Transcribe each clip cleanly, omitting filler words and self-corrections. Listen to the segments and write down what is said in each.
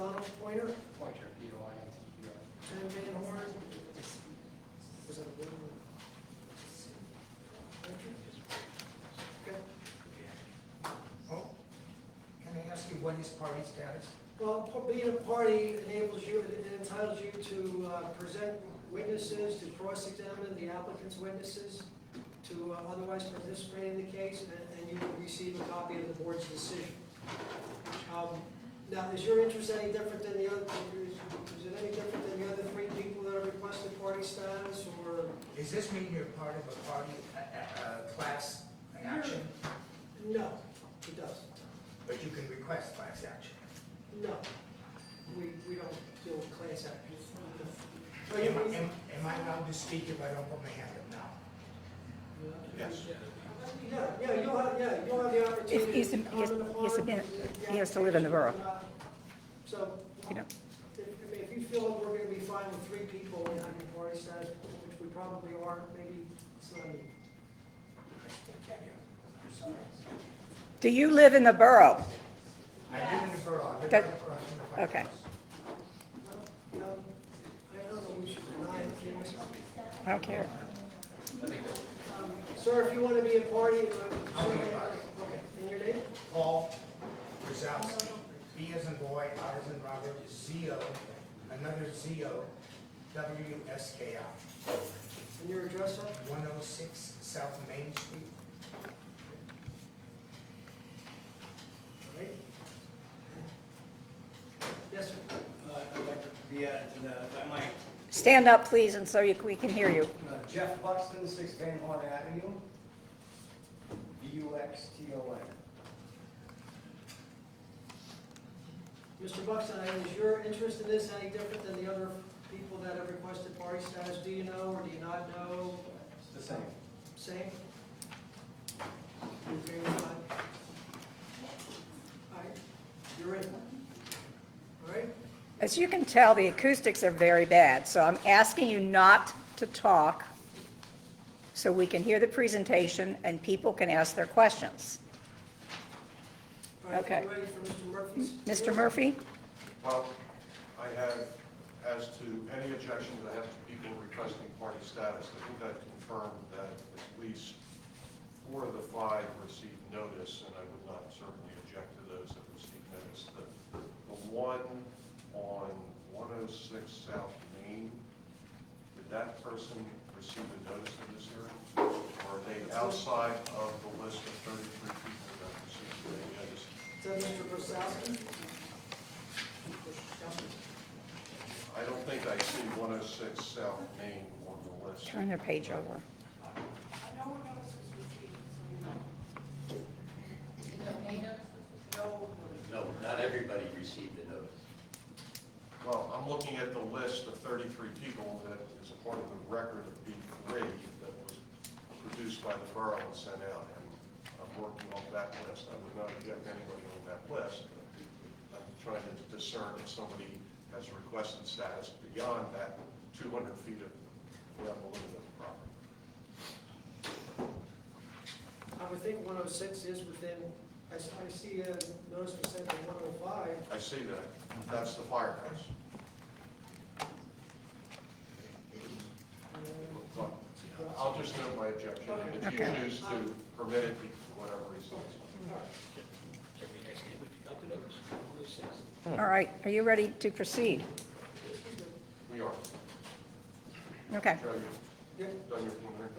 Donald Pointer, Pointer, P-O-I-N-T-E-R. Ken Van Horn. Was that a good one? Okay. Oh, can I ask you what is party status? Well, being a party enables you, it entitles you to present witnesses, to cross-examine the applicant's witnesses, to otherwise participate in the case, and you will receive a copy of the board's decision. Now, is your interest any different than the other, is it any different than the other three people that have requested party status, or? Does this mean you're part of a party, class action? No, it doesn't. But you can request class action? No, we don't deal with class actions. So Am you- am I allowed to speak if I don't put my hand up now? Yes. Yeah, you'll have the opportunity. He's to comment upon he has to live in the borough. So, You know. if you feel like we're gonna be fine with three people in having party status, which we probably are, maybe it's not me. Do you live in the borough? I live in the borough. I live That- right across from the firehouse. Okay. I don't know, we should deny it. I don't care. Sir, if you want to be a party, I'll be a party. okay, and your name? Paul Brzezowski, B as in boy, R as in Robert, Z-O, another Z-O, W-S-K-I, And your address, sir? 106 South Main Street. All right. Yes, sir. I'd like to be added to that, if I might. Stand up, please, and so we can hear you. Jeff Buxton, 6 Van Horn Avenue, B-U-X-T-O-N. Mr. Buxton, is your interest in this any different than the other people that have requested party status? Do you know or do you not know? It's the same. Same? You agree with that? All right, you're in. All right? As you can tell, the acoustics are very bad, so I'm asking you not to talk so we can hear the presentation and people can ask their questions. All right, Okay. you ready for Mr. Murphy's? Mr. Murphy? Well, I have, as to any objections I have to people requesting party status, I think I've confirmed that at least 4 of the 5 received notice, and I would not certainly object to those that received notice. The one on 106 South Main, did that person receive a notice of this hearing? Or are they outside of the list of 33 people that received a notice? Is that Mr. Brzezowski? I don't think I see 106 South Main on the list. Turn their page over. No, not everybody received a notice. Well, I'm looking at the list of 33 people that is a part of the record of B3 that was produced by the borough and sent out, and I'm working on that list. I would not object anybody on that list. I'm trying to discern if somebody has requested status beyond that 200 feet of level of the property. I would think 106 is within, I see a notice was sent to 105. I see that. That's the firehouse. I'll just note my objection, and if you Okay. choose to permit it for whatever reason. All right, are you ready to proceed? We are. Okay. Joe, you done your preliminary?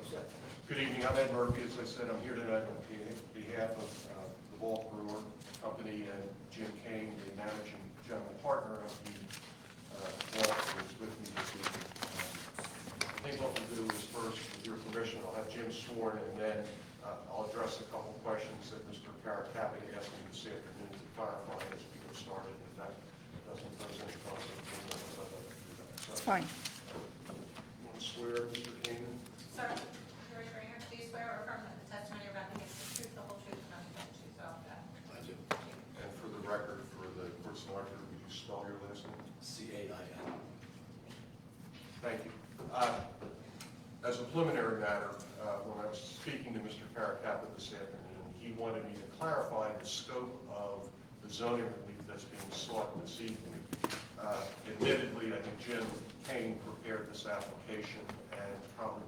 Good evening, I'm Ed Murphy. As I said, I'm here tonight on behalf of the Vault Brewer Company and Jim Kane, the managing general partner of the Vault, who is with me this evening. I think what we'll do is first, with your permission, I'll have Jim sworn, and then I'll address a couple questions that Mr. Paracappi asked me this afternoon to clarify as we get started. If that doesn't pose any conflict, I'd like to do that. It's fine. You want to swear, Mr. Kane? Sir, George Rainer, do you swear or affirm that the testimony you're about to give is the truth, the whole truth, and nothing but the truth, so help you God? I do. And for the record, for the court's marker, would you spell your last name? C-A-I-N. Thank you. As a preliminary matter, when I was speaking to Mr. Paracappa this afternoon, he wanted me to clarify the scope of the zoning relief that's being sought this evening. Admittedly, I think Jim Kane prepared this application, and probably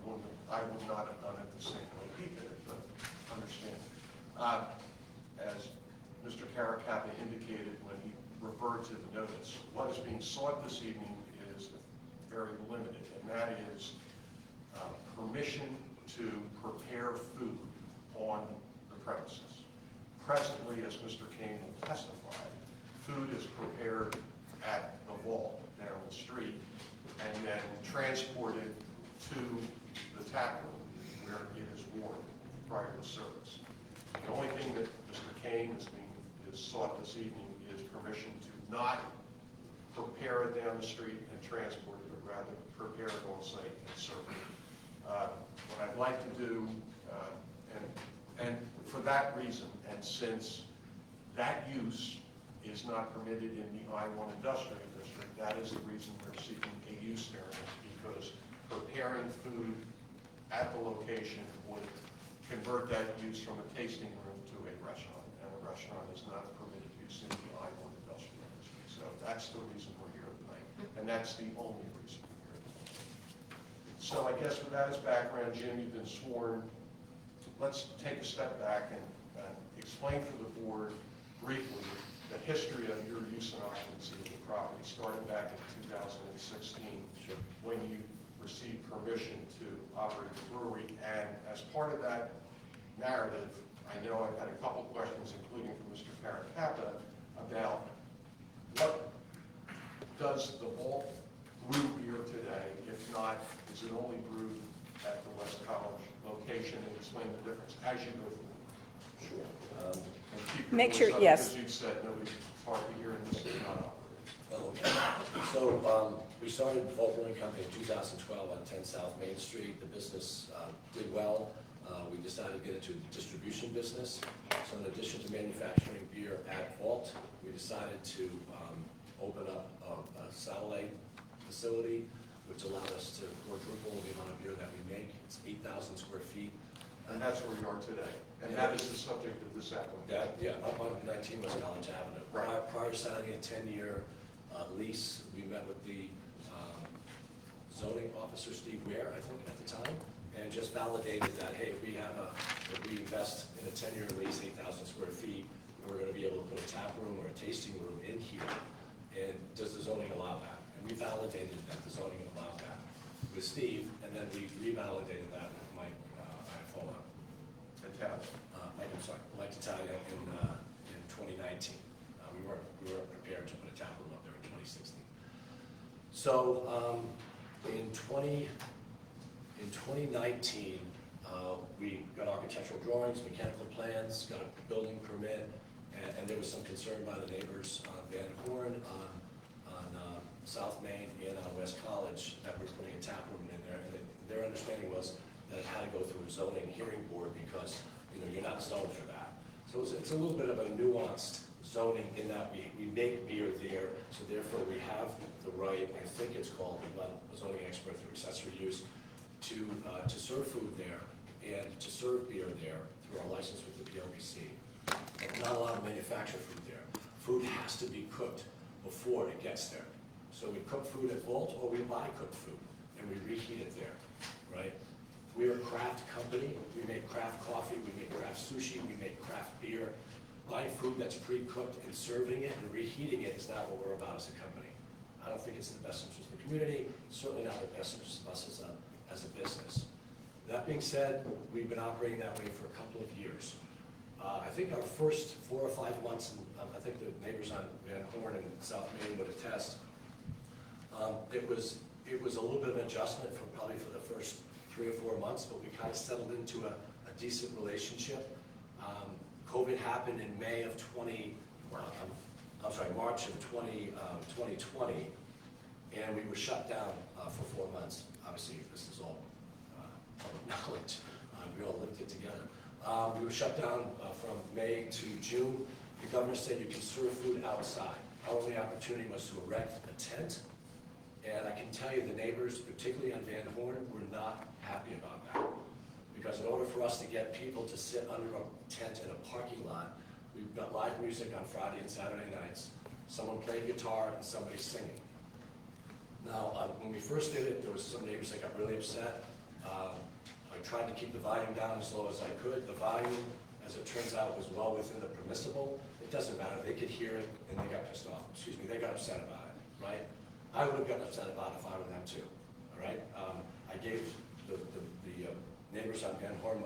I would not have done it the same way he did it, but understand. As Mr. Caracappa indicated when he referred to the notice, what is being sought this evening is very limited, and that is permission to prepare food on the premises. Presently, as Mr. Kane will testify, food is prepared at the vault down the street and then transported to the taproom where it is warmed prior to service. The only thing that Mr. Kane is sought this evening is permission to not prepare it down the street and transport it, but rather prepare it on site and serve it. What I'd like to do, and for that reason, and since that use is not permitted in the I-1 industrial district, that is the reason we're seeking a use variance, because preparing food at the location would convert that use from a tasting room to a restaurant, and a restaurant is not a permitted use in the I-1 industrial district. So that's the reason we're here tonight, and that's the only reason we're here tonight. So I guess with that as background, Jim, you've been sworn. Let's take a step back and explain for the board briefly the history of your use and occupancy of the property, starting back in 2016, when you received permission to operate a brewery. And as part of that narrative, I know I've had a couple questions, including from Mr. Caracappa, about what does the vault brew beer today? If not, is it only brewed at the West College location? And explain the difference as you go through. Sure. And keep your Make voice sure- up, yes. Because you said nobody's hard to hear in this is not operating. Okay. So we started Vault Brewing Company in 2012 on 10 South Main Street. The business did well. We decided to get into the distribution business. So in addition to manufacturing beer at Vault, we decided to open up a satellite facility, which allowed us to quadruple the amount of beer that we make. It's 8,000 square feet. And that's where you are today. And that is the subject of this application. Up on 19 West College Avenue. Right. Prior to signing a 10-year lease, we met with the zoning officer, Steve Ware, I think, at the time, and just validated that, hey, if we invest in a 10-year lease, 8,000 square feet, we're going to be able to put a tap room or a tasting room in here. And does the zoning allow that? And we validated that the zoning allowed that with Steve, and then we revalidated that with Mike Iafona. Mike Italia in 2019. We weren't prepared to put a tap room up there in 2016. So in 2019, we got architectural drawings, mechanical plans, got a building permit, and there was some concern by the neighbors on Van Horn, on South Main, and on West College that we're putting a tap room in there. And their understanding was that it had to go through a zoning hearing board because you're not zoned for that. So it's a little bit of a nuanced zoning in that we make beer there, so therefore we have the right, I think it's called, a zoning expert through accessory use, to serve food there and to serve beer there through our license with the PLBC. Not allowed to manufacture food there. Food has to be cooked before it gets there. So we cook food at Vault or we buy cooked food and we reheat it there, right? We're a craft company. We make craft coffee, we make craft sushi, we make craft beer. Buying food that's pre-cooked and serving it and reheating it is not what we're about as a company. I don't think it's in the best interest of the community, certainly not the best interest of us as a business. That being said, we've been operating that way for a couple of years. I think our first 4 or 5 months, and I think the neighbors on Van Horn and South Main would attest, it was a little bit of an adjustment probably for the first 3 or 4 months, but we kind of settled into a decent relationship. COVID happened in March of 2020, and we were shut down for 4 months. Obviously, this is all public knowledge. We all lived it together. We were shut down from May to June. The governor said you can serve food outside. Our only opportunity was to erect a tent. And I can tell you the neighbors, particularly on Van Horn, were not happy about that. Because in order for us to get people to sit under a tent in a parking lot, we've got live music on Friday and Saturday nights. someone played guitar and somebody singing. Now, when we first did it, there was some neighbors that got really upset. I tried to keep the volume down as low as I could. The volume, as it turns out, was well within the permissible. It doesn't matter, they could hear it and they got pissed off, excuse me, they got upset about it, right? I would have gotten upset about it if I were them too, all right? I gave the neighbors on Van Horn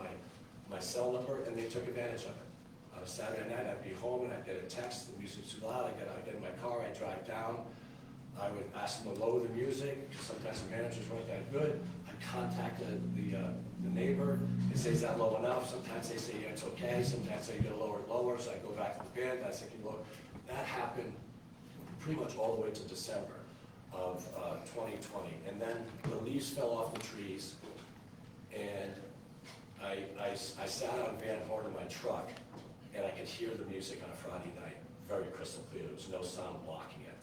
my cell number and they took advantage of it. On a Saturday night, I'd be home and I'd get a text, the music's too loud, I'd get in my car, I'd drive down. I would ask them to lower the music, because sometimes the managers weren't that good. I'd contact the neighbor, and say, is that low enough? Sometimes they say, yeah, it's okay. Sometimes they get lower and lower, so I go back to the band, I say, can you lower? That happened pretty much all the way to December of 2020. And then the leaves fell off the trees, and I sat on Van Horn in my truck, and I could hear the music on a Friday night very crystal clear. There was no sound blocking it.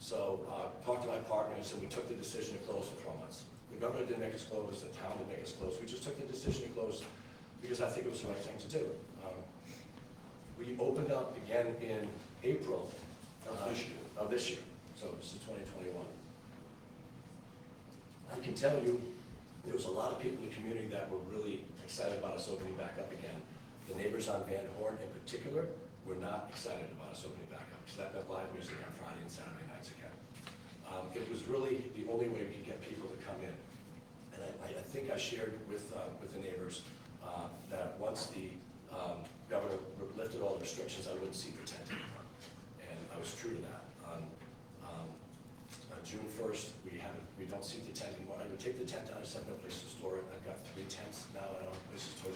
So talked to my partner and said we took the decision to close for 4 months. The government didn't make us close, the town didn't make us close. We just took the decision to close because I think it was the right thing to do. We opened up again in April of this year. So this is 2021. I can tell you there was a lot of people in the community that were really excited about us opening back up again. The neighbors on Van Horn in particular were not excited about us opening back up because that meant live music on Friday and Saturday nights again. It was really the only way we could get people to come in. And I think I shared with the neighbors that once the governor lifted all the restrictions, I wouldn't see the tent anymore. And I was true to that. On June 1st, we don't see the tent anymore. I would take the tent down, I just have no place to store it. I've got 3 tents now, I don't have places to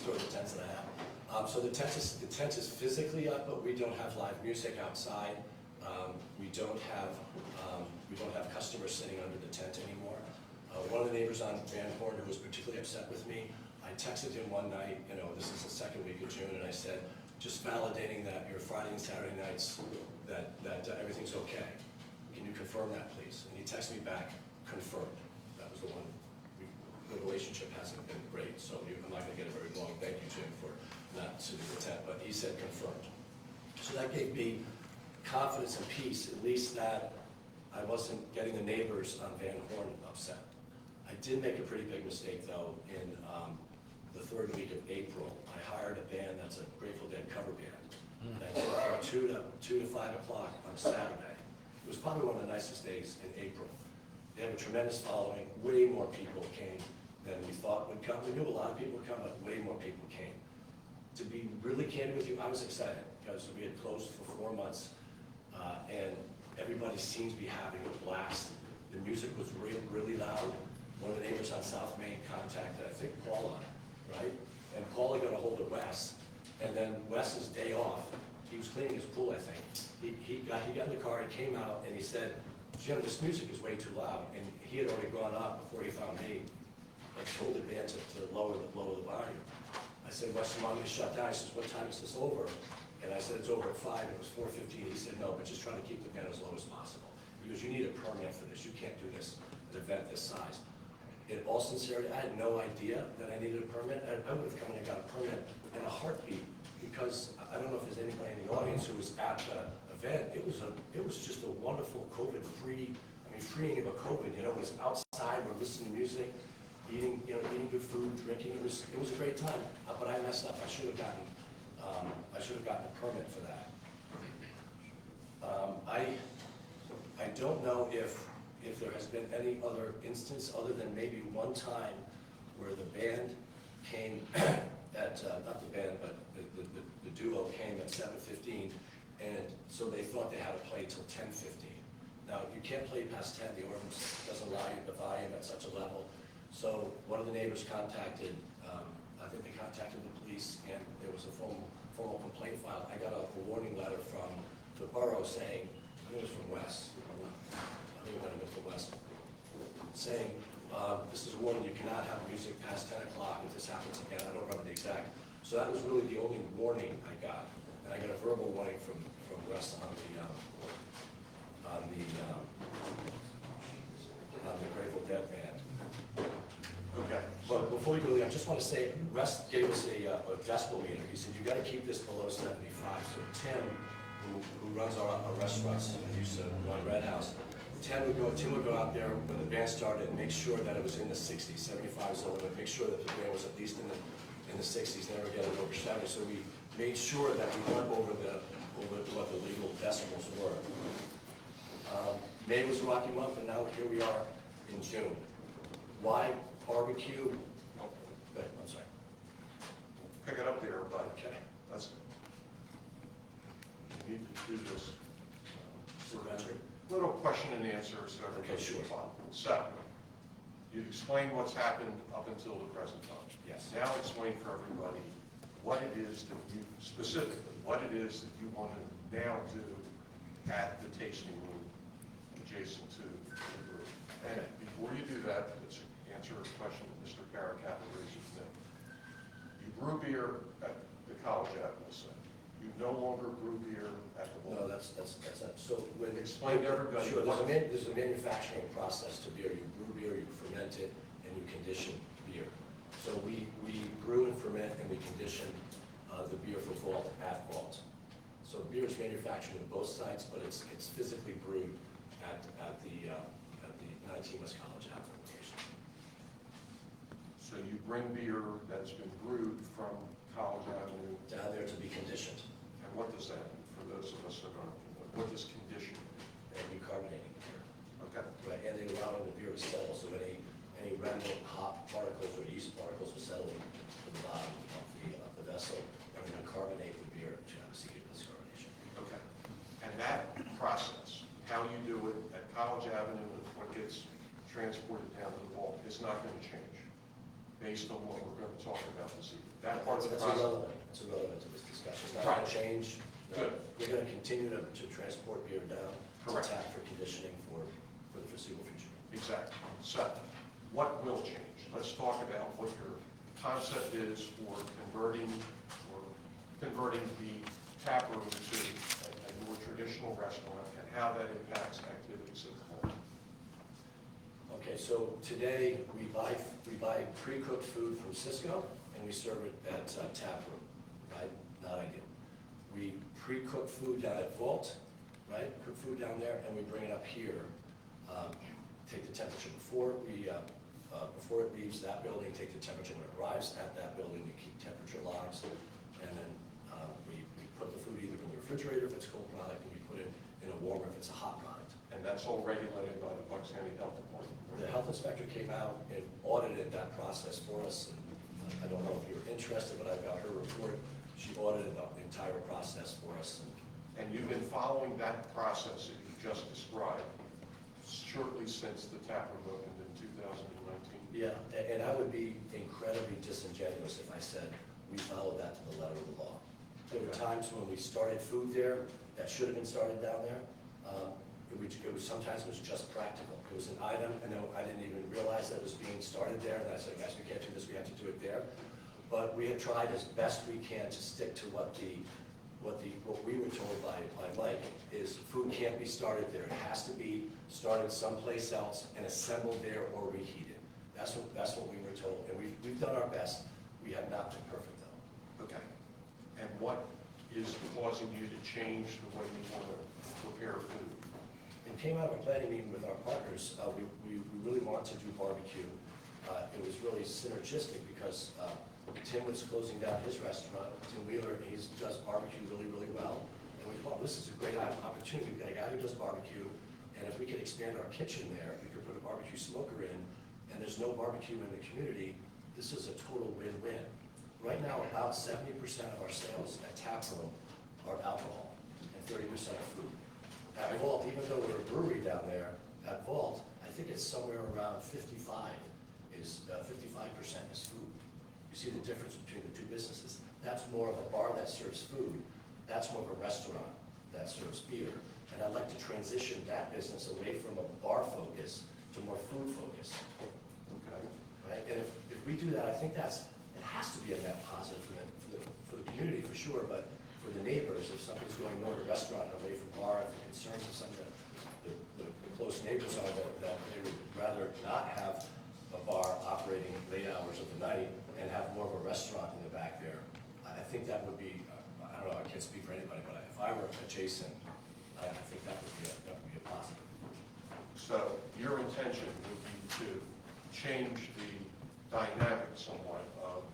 store the tents that I have. So the tent is physically up, but we don't have live music outside. We don't have customers sitting under the tent anymore. One of the neighbors on Van Horn who was particularly upset with me, I texted him one night, this is the second week of June, and I said, just validating that your Friday and Saturday nights, that everything's okay. Can you confirm that, please? And he texted me back, confirmed. That was the one. The relationship hasn't been great, so I'm not going to get it very long. Thank you, Jim, for not suiting the tent, but he said confirmed. So that gave me confidence and peace, at least that I wasn't getting the neighbors on Van Horn upset. I did make a pretty big mistake, though, in the 3rd week of April. I hired a band that's a Grateful Dead cover band. And I did it from 2 to 5 o'clock on Saturday. It was probably one of the nicest days in April. They have a tremendous following. Way more people came than we thought would come. We knew a lot of people would come, but way more people came. To be really candid with you, I was excited because we had closed for 4 months, and everybody seemed to be having a blast. The music was really loud. One of the neighbors on South Main contacted, I think, Paula, right? And Paula got a hold of Wes, and then Wes's day off, he was cleaning his pool, I think. He got in the car, he came out, and he said, Jim, this music is way too loud. And he had already gone up before he found me. I told the band to lower the volume. I said, Wes, you want me to shut down? He says, what time is this over? And I said, it's over at 5. It was 4:15. He said, no, but just try to keep the band as low as possible. Because you need a permit for this. You can't do this at an event this size. In all sincerity, I had no idea that I needed a permit. I would have come in and got a permit in a heartbeat, because I don't know if there's anybody in the audience who was at the event. It was just a wonderful COVID-free, freeing of a COVID. It was outside, we're listening to music, eating good food, drinking. It was a great time. But I messed up. I should have gotten a permit for that. I don't know if there has been any other instance other than maybe one time where the band came at, not the band, but the duo came at 7:15, and so they thought they had to play till 10:15. Now, you can't play past 10, the ordinance doesn't allow you to volume at such a level. So one of the neighbors contacted, I think they contacted the police, and there was a formal complaint filed. I got a warning letter from the borough saying, I think it was from Wes, I think it might have been from Wes, saying, this is a warning, you cannot have music past 10 o'clock if this happens again. I don't remember the exact. So that was really the only warning I got. And I got a verbal warning from Wes on the Grateful Dead band. Okay. But before we go, I just want to say, Wes gave us a decibel meter. He said, you got to keep this below 75. So Tim who runs our restaurants, and used to run Red House, Tim would go out there when the band started and make sure that it was in the 60s, 75 zone, and make sure that the band was at least in the 60s, never get it over 70. So we made sure that we went over what the legal decibels were. May was a rocky month, and now here we are in June. Why barbecue? Oh, good, I'm sorry. Pick it up there, but Okay. that's, you need to do this. Supervisor? Little question and answer, so everybody Okay, sure. can follow. So, you explained what's happened up until the present time. Yes. Now explain for everybody what it is that you, specifically, what it is that you want to now do at the tasting room adjacent to the brew. And before you do that, let's answer a question that Mr. Caracappa raised with me. You brew beer at the College Avenue site. You no longer brew beer at the No, Wall. that's not, so when. Explain to everybody Sure, what- there's a manufacturing process to beer. You brew beer, you ferment it, and you condition beer. So we brew and ferment and we condition the beer for vault at vault. So beer is manufactured at both sites, but it's physically brewed at the 19 West College Avenue location. So you bring beer that's been brewed from College Avenue, Down there to be conditioned and what does that mean for those of us that aren't, what does condition mean? and recarbonating beer. Okay, Right, and they allow the beer to settle, so any remnant hop particles or yeast particles will settle to the bottom of the vessel, and then carbonate the beer to have a secret discarbonation. okay. And that process, how you do it at College Avenue and what gets transported down to the vault is not going to change based on what we're going to talk about this evening. That part of the That's process. irrelevant, that's irrelevant to this discussion, it's not Right. going to change. Good. We're going to continue to transport beer down to Correct. tap for conditioning for the foreseeable future. Exactly. So, what will change? Let's talk about what your concept is for converting the tap room to a more traditional restaurant and how that impacts activities at the home. Okay, so today, we buy pre-cooked food from Cisco, and we serve it at Taproom, right? Not ideal. We pre-cook food down at Vault, right? Cook food down there, and we bring it up here. Take the temperature before it leaves that building, take the temperature when it arrives at that building, we keep temperature logs, and then we put the food either in the refrigerator if it's a cold product, and we put it in a warmer if it's a hot product. And that's all regulated by the Bucks County Health Department. The health inspector came out and audited that process for us, and I don't know if you're interested, but I've got her report. She audited the entire process for us. And you've been following that process that you just described shortly since the tap room opened in 2019. Yeah, and I would be incredibly disingenuous if I said we followed that to the letter of the law. There were times when we started food there that should have been started down there. Sometimes it was just practical. It was an item, and then I didn't even realize that it was being started there, and I said, guys, we can't do this, we have to do it there. But we have tried as best we can to stick to what we were told by Mike, is food can't be started there. It has to be started someplace else and assembled there or reheated. That's what we were told, and we've done our best. We have not been perfect, though. Okay. And what is causing you to change the way you want to prepare food? It came out of a planning meeting with our partners. We really want to do barbecue. It was really synergistic because Tim was closing down his restaurant. Tim Wheeler, he does barbecue really, really well. And we thought, this is a great opportunity. We've got a guy who does barbecue, and if we could expand our kitchen there, we could put a barbecue smoker in, and there's no barbecue in the community, this is a total win-win. Right now, about 70% of our sales at Taproom are alcohol, and 30% are food. At Vault, even though we're a brewery down there, at Vault, I think it's somewhere around 55% is food. You see the difference between the two businesses. That's more of a bar that serves food. That's more of a restaurant that serves beer. And I'd like to transition that business away from a bar focus to more food focus. Okay. Right? And if we do that, I think it has to be a net positive for the community for sure, but for the neighbors, if somebody's going more to a restaurant and away from bar, if the concerns of some of the close neighbors are that they would rather not have a bar operating late hours of the night and have more of a restaurant in the back there, I think that would be, I don't know, I can't speak for anybody, but if I were a adjacent, I think that would be a positive. So your intention would be to change the dynamic somewhat of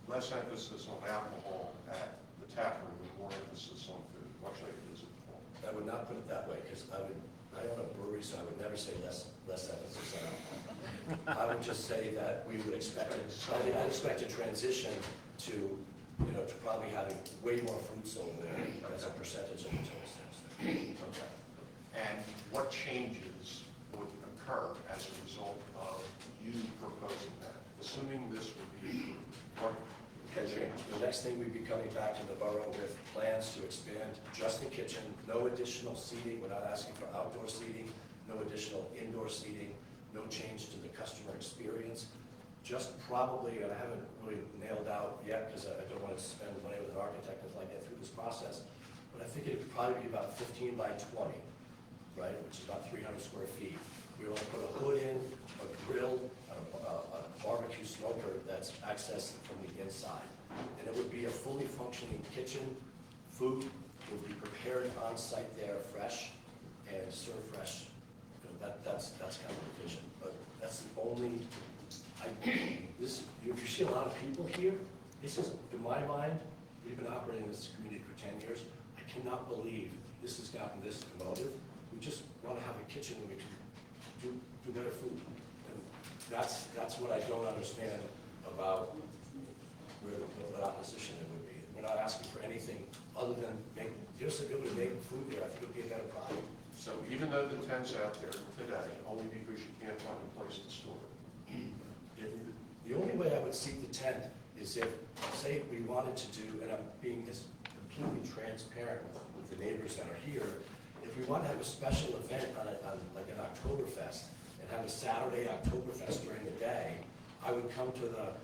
less emphasis on alcohol at the tap room and more emphasis on food, much like it is at the home. I would not put it that way, because I own a brewery, so I would never say less emphasis on alcohol. I would just say that we would expect, I'd expect a transition to, to probably having way more fruits over there as a percentage of the total sales. Okay. And what changes would occur as a result of you proposing that? Assuming this would be, what can change? The next thing, we'd be coming back to the borough with plans to expand just the kitchen, no additional seating, we're not asking for outdoor seating, no additional indoor seating, no change to the customer experience. Just probably, and I haven't really nailed out yet because I don't want to spend money with an architect until I get through this process, but I think it would probably be about 15 by 20, right, which is about 300 square feet. We want to put a hood in, a grill, a barbecue smoker that's accessed from the inside. And it would be a fully functioning kitchen. Food would be prepared on site there, fresh, and served fresh. That's kind of the vision, but that's the only, if you see a lot of people here, this is, in my mind, we've been operating this community for 10 years. I cannot believe this has gotten this emotive. We just want to have a kitchen where we can do better food. And that's what I don't understand about where the opposition it would be. We're not asking for anything other than give us the ability to make food there. I think it would be a better product. So even though the tent's out there today, only because you can't find a place to store it. The only way I would see the tent is if, say, we wanted to do, and I'm being as completely transparent with the neighbors that are here, if we want to have a special event on like an Oktoberfest and have a Saturday Oktoberfest during the day, I would come to the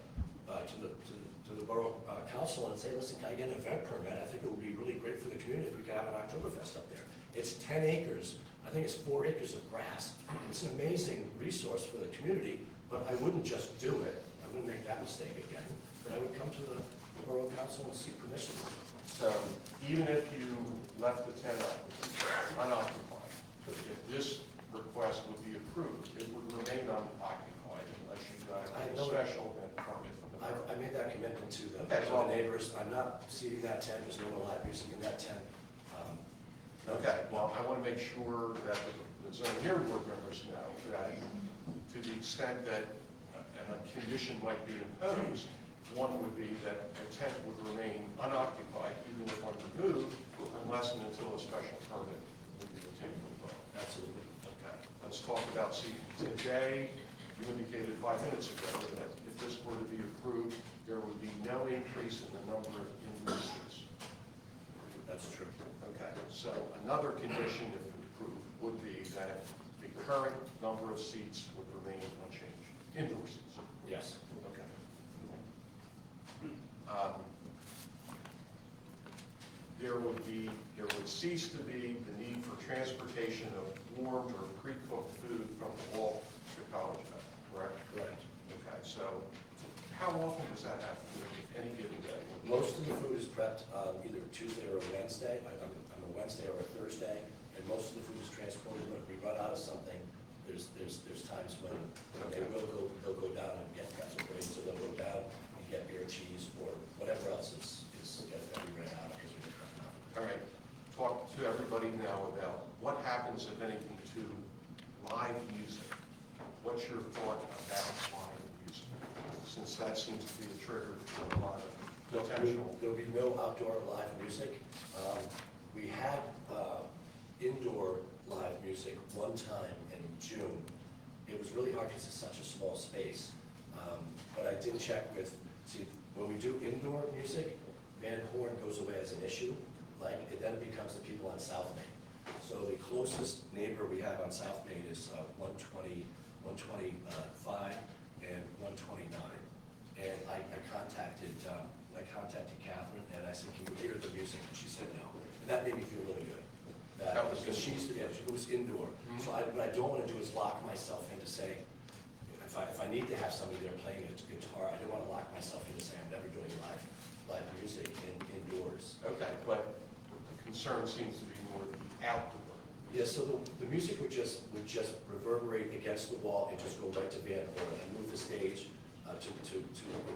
borough council and say, listen, can I get an event permit? I think it would be really great for the community if we could have an Oktoberfest up there. It's 10 acres. I think it's 4 acres of grass. It's an amazing resource for the community, but I wouldn't just do it. I wouldn't make that mistake again. But I would come to the borough council and seek permission. So even if you left the tent up, unoccupied, if this request would be approved, it would remain unoccupied unless you got a special event permit from the borough. I made that commitment to the Okay, well- neighbors. I'm not seating that tent. There's no live music in that tent. Okay, well, I want to make sure that the zoning hearing board members know that to the extent that a condition might be imposed, one would be that the tent would remain unoccupied even if removed, unless and until a special permit would be obtained from the borough. Absolutely. Okay, let's talk about seating. Today, you indicated 5 minutes ago that if this were to be approved, there would be no increase in the number of indoor seats. That's true. Okay, so another condition, if approved, would be that the current number of seats would remain unchanged, indoor seats. Yes. Okay. There would cease to be the need for transportation of warmed or pre-cooked food from the Wall to College, correct? Correct. Okay, so how often does that happen any given day? Most of the food is prepped either Tuesday or Wednesday, on a Wednesday or a Thursday, and most of the food is transported. When we run out of something, there's times when they'll go down and get pretzel grains, so they'll go down and get beer, cheese, or whatever else is that we ran out because we didn't run out. All right, talk to everybody now about what happens, if anything, to live music. What's your thought about live music? Since that seems to be a trigger for a lot of potential. There'll be no outdoor live music. We had indoor live music one time in June. It was really hard because it's such a small space. But I did check with, when we do indoor music, Van Horn goes away as an issue. Then it becomes the people on South Main. So the closest neighbor we have on South Main is 125 and 129. And I contacted Catherine and I said, can you hear the music? And she said no. And that made me feel really good. Because it was indoor. So what I don't want to do is lock myself into saying, if I need to have somebody there playing a guitar, I don't want to lock myself into saying I'm never doing live music indoors. Okay, but the concern seems to be more the outdoor. Yeah, so the music would just reverberate against the wall and just go right to Van Horn. I moved the stage to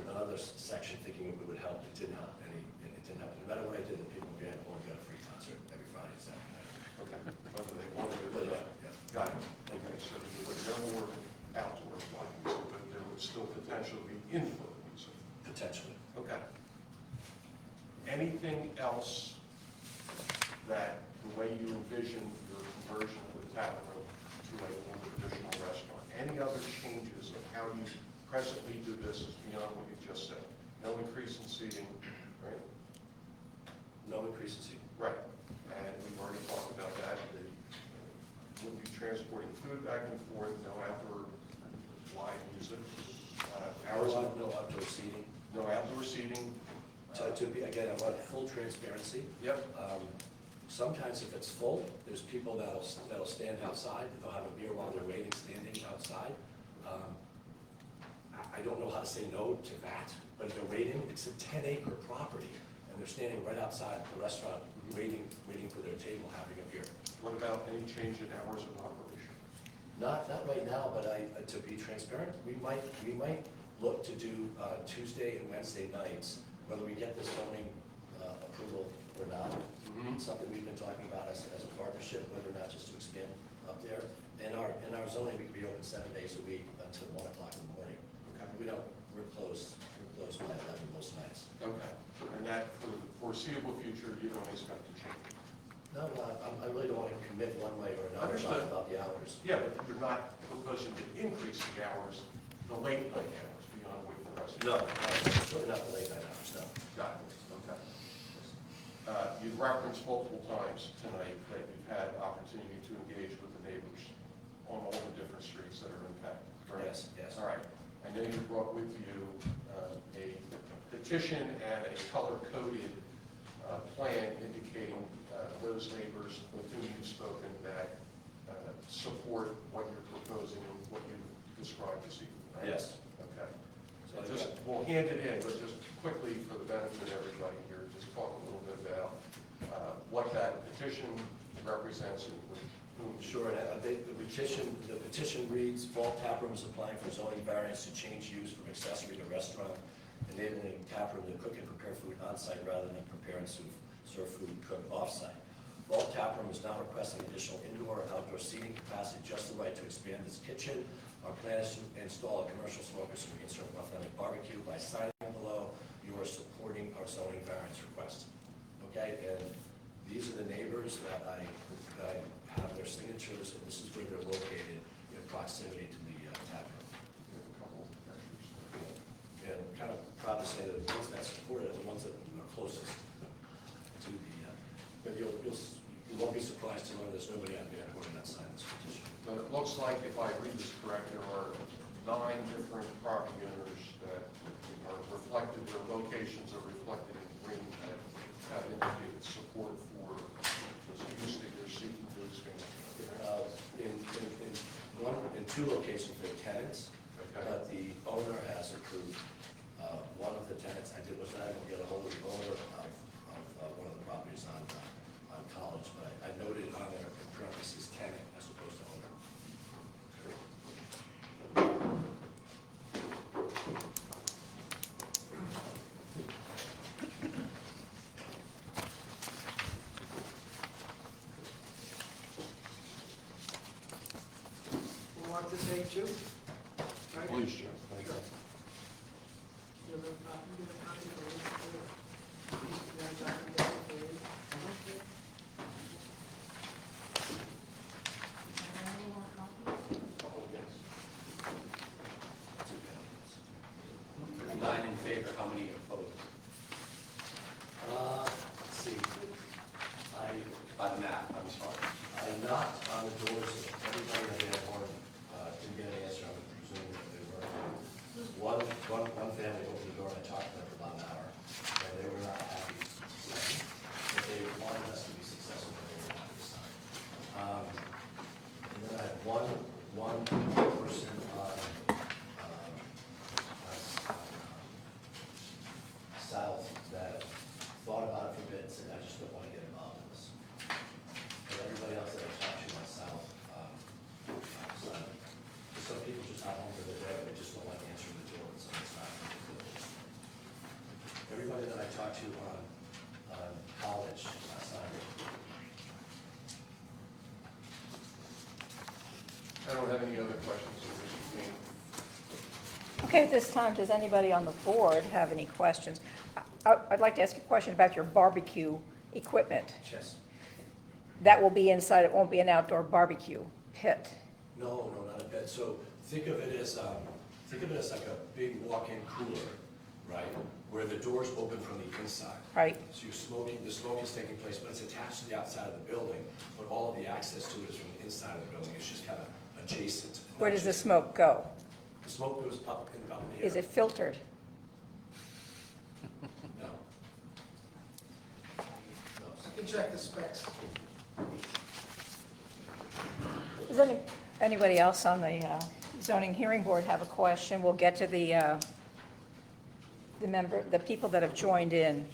another section thinking it would help. It didn't help any, it didn't help. No matter what I did, the people in Van Horn got a free concert every Friday and Saturday night. Okay. Whether they wanted it or But, not. yeah. Got it. Okay, so there would no more outdoor live music, but there would still potentially be indoor music. Potentially. Okay. Anything else that the way you envision your conversion of the Taproom to a more traditional restaurant? Any other changes of how you presently do this beyond what you just said? No increase in seating, right? No increase in seating. Right. And we've already talked about that. We'll be transporting food back and forth, no outdoor live music. Hours of No outdoor seating. no outdoor seating. To be, again, I want full transparency. Yep. Sometimes if it's full, there's people that'll stand outside, they'll have a beer while they're waiting, standing outside. I don't know how to say no to that, but if they're waiting, it's a 10-acre property, and they're standing right outside the restaurant, waiting for their table, having a beer. What about any change in hours of operation? Not right now, but to be transparent, we might look to do Tuesday and Wednesday nights, whether we get the zoning approval or not. Something we've been talking about as a partnership, whether or not just to expand up there. In our zoning, we can be open 7 days a week until 1 o'clock in the morning. Okay. We're closed by 11 most nights. Okay. And that, for the foreseeable future, you don't expect to change? No, I really don't want to commit one way or another Understood. about the hours. Yeah, but you're not proposing to increase the hours, the late night hours, beyond what the rest of No, certainly not the late night hours, no. Got it. Okay. You've referenced multiple times tonight that you've had opportunity to engage with the neighbors on all the different streets that are impacted, correct? Yes. All right. I know you brought with you a petition and a color-coded plan indicating those neighbors with whom you've spoken that support what you're proposing and what you described this evening, right? Yes. Okay. So Just, we'll hand it in, but just quickly for the benefit of everybody here, just talk a little bit about what that petition represents and with whom. Sure, and the petition reads, Vault Taproom is applying for zoning variance to change use from accessory to restaurant, enabling Taproom to cook and prepare food on-site rather than prepare and serve food cooked off-site. Vault Taproom is now requesting additional indoor and outdoor seating capacity, just the right to expand its kitchen. Our plan is to install a commercial smoker so we can serve authentic barbecue. By signing below, you are supporting our zoning variance request. Okay, and these are the neighbors that I have their signatures, and this is where they're located in proximity to the tap room. And I'm kind of proud to say that the ones that support it are the ones that are closest to the, but you won't be surprised to learn there's nobody out there that signed this petition. But it looks like, if I read this correct, there are 9 different property owners that are reflected, their locations are reflected in green that have indicated support for the use that you're seeking to expand. In 2 locations, they're tenants, Okay. but the owner has approved one of the tenants. I was not able to get a hold of the owner of one of the properties on College, but I noted on there in parentheses tenant as opposed to owner. You want this A2? Right? Please, Jim. Thank you. You have a copy of the copy for you? You have a copy for you? Two tenants. 9 in favor, how many opposed? Let's see. By the map, I'm sorry. I knocked on the doors of everybody that they had one, didn't get an answer. I'm presuming that they were. One family opened the door and I talked to them for about an hour, and they were not happy. But they wanted us to be successful, but they were not this time. And then I had one person on South that thought about it for a bit and said, I just don't want to get involved in this. I don't have any other questions for Mr. King. Okay, at this time, does anybody on the board have any questions? I'd like to ask a question about your barbecue equipment. Yes. That will be inside, it won't be an outdoor barbecue pit. No, not a bed. So think of it as like a big walk-in cooler, right? Where the doors open from the inside. Right. So the smoke is taking place, but it's attached to the outside of the building, but all of the access to it is from the inside of the building. It's just kind of adjacent. Where does the smoke go? The smoke goes up in the air. Is it filtered? No. You can check the specs. Does anybody else on the zoning hearing board have a question? We'll get to the people that have joined in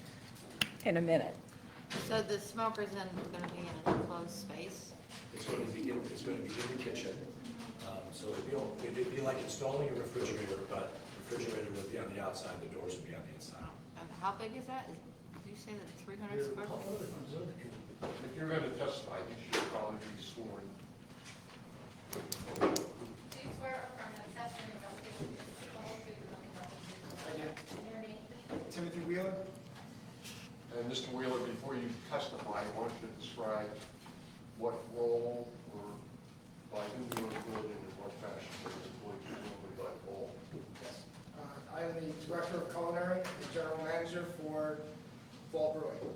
a minute. So the smoker's then gonna be in an enclosed space? It's going to be in the kitchen. So it'd be like installing a refrigerator, but refrigerator would be on the outside, the doors would be on the inside. And how big is that? Did you say that 300 square feet? If you're going to testify, you should probably be sworn. Do you swear or affirm that the testimony about the case is the whole truth and nothing but the truth? I do. And your name, please? Timothy Wheeler? And Mr. Wheeler, before you testify, I want you to describe what role or by whom you were employed and in what fashion you were employed presumably by Paul. Yes. I am the Director of Culinary, the General Manager for Fall Brewing.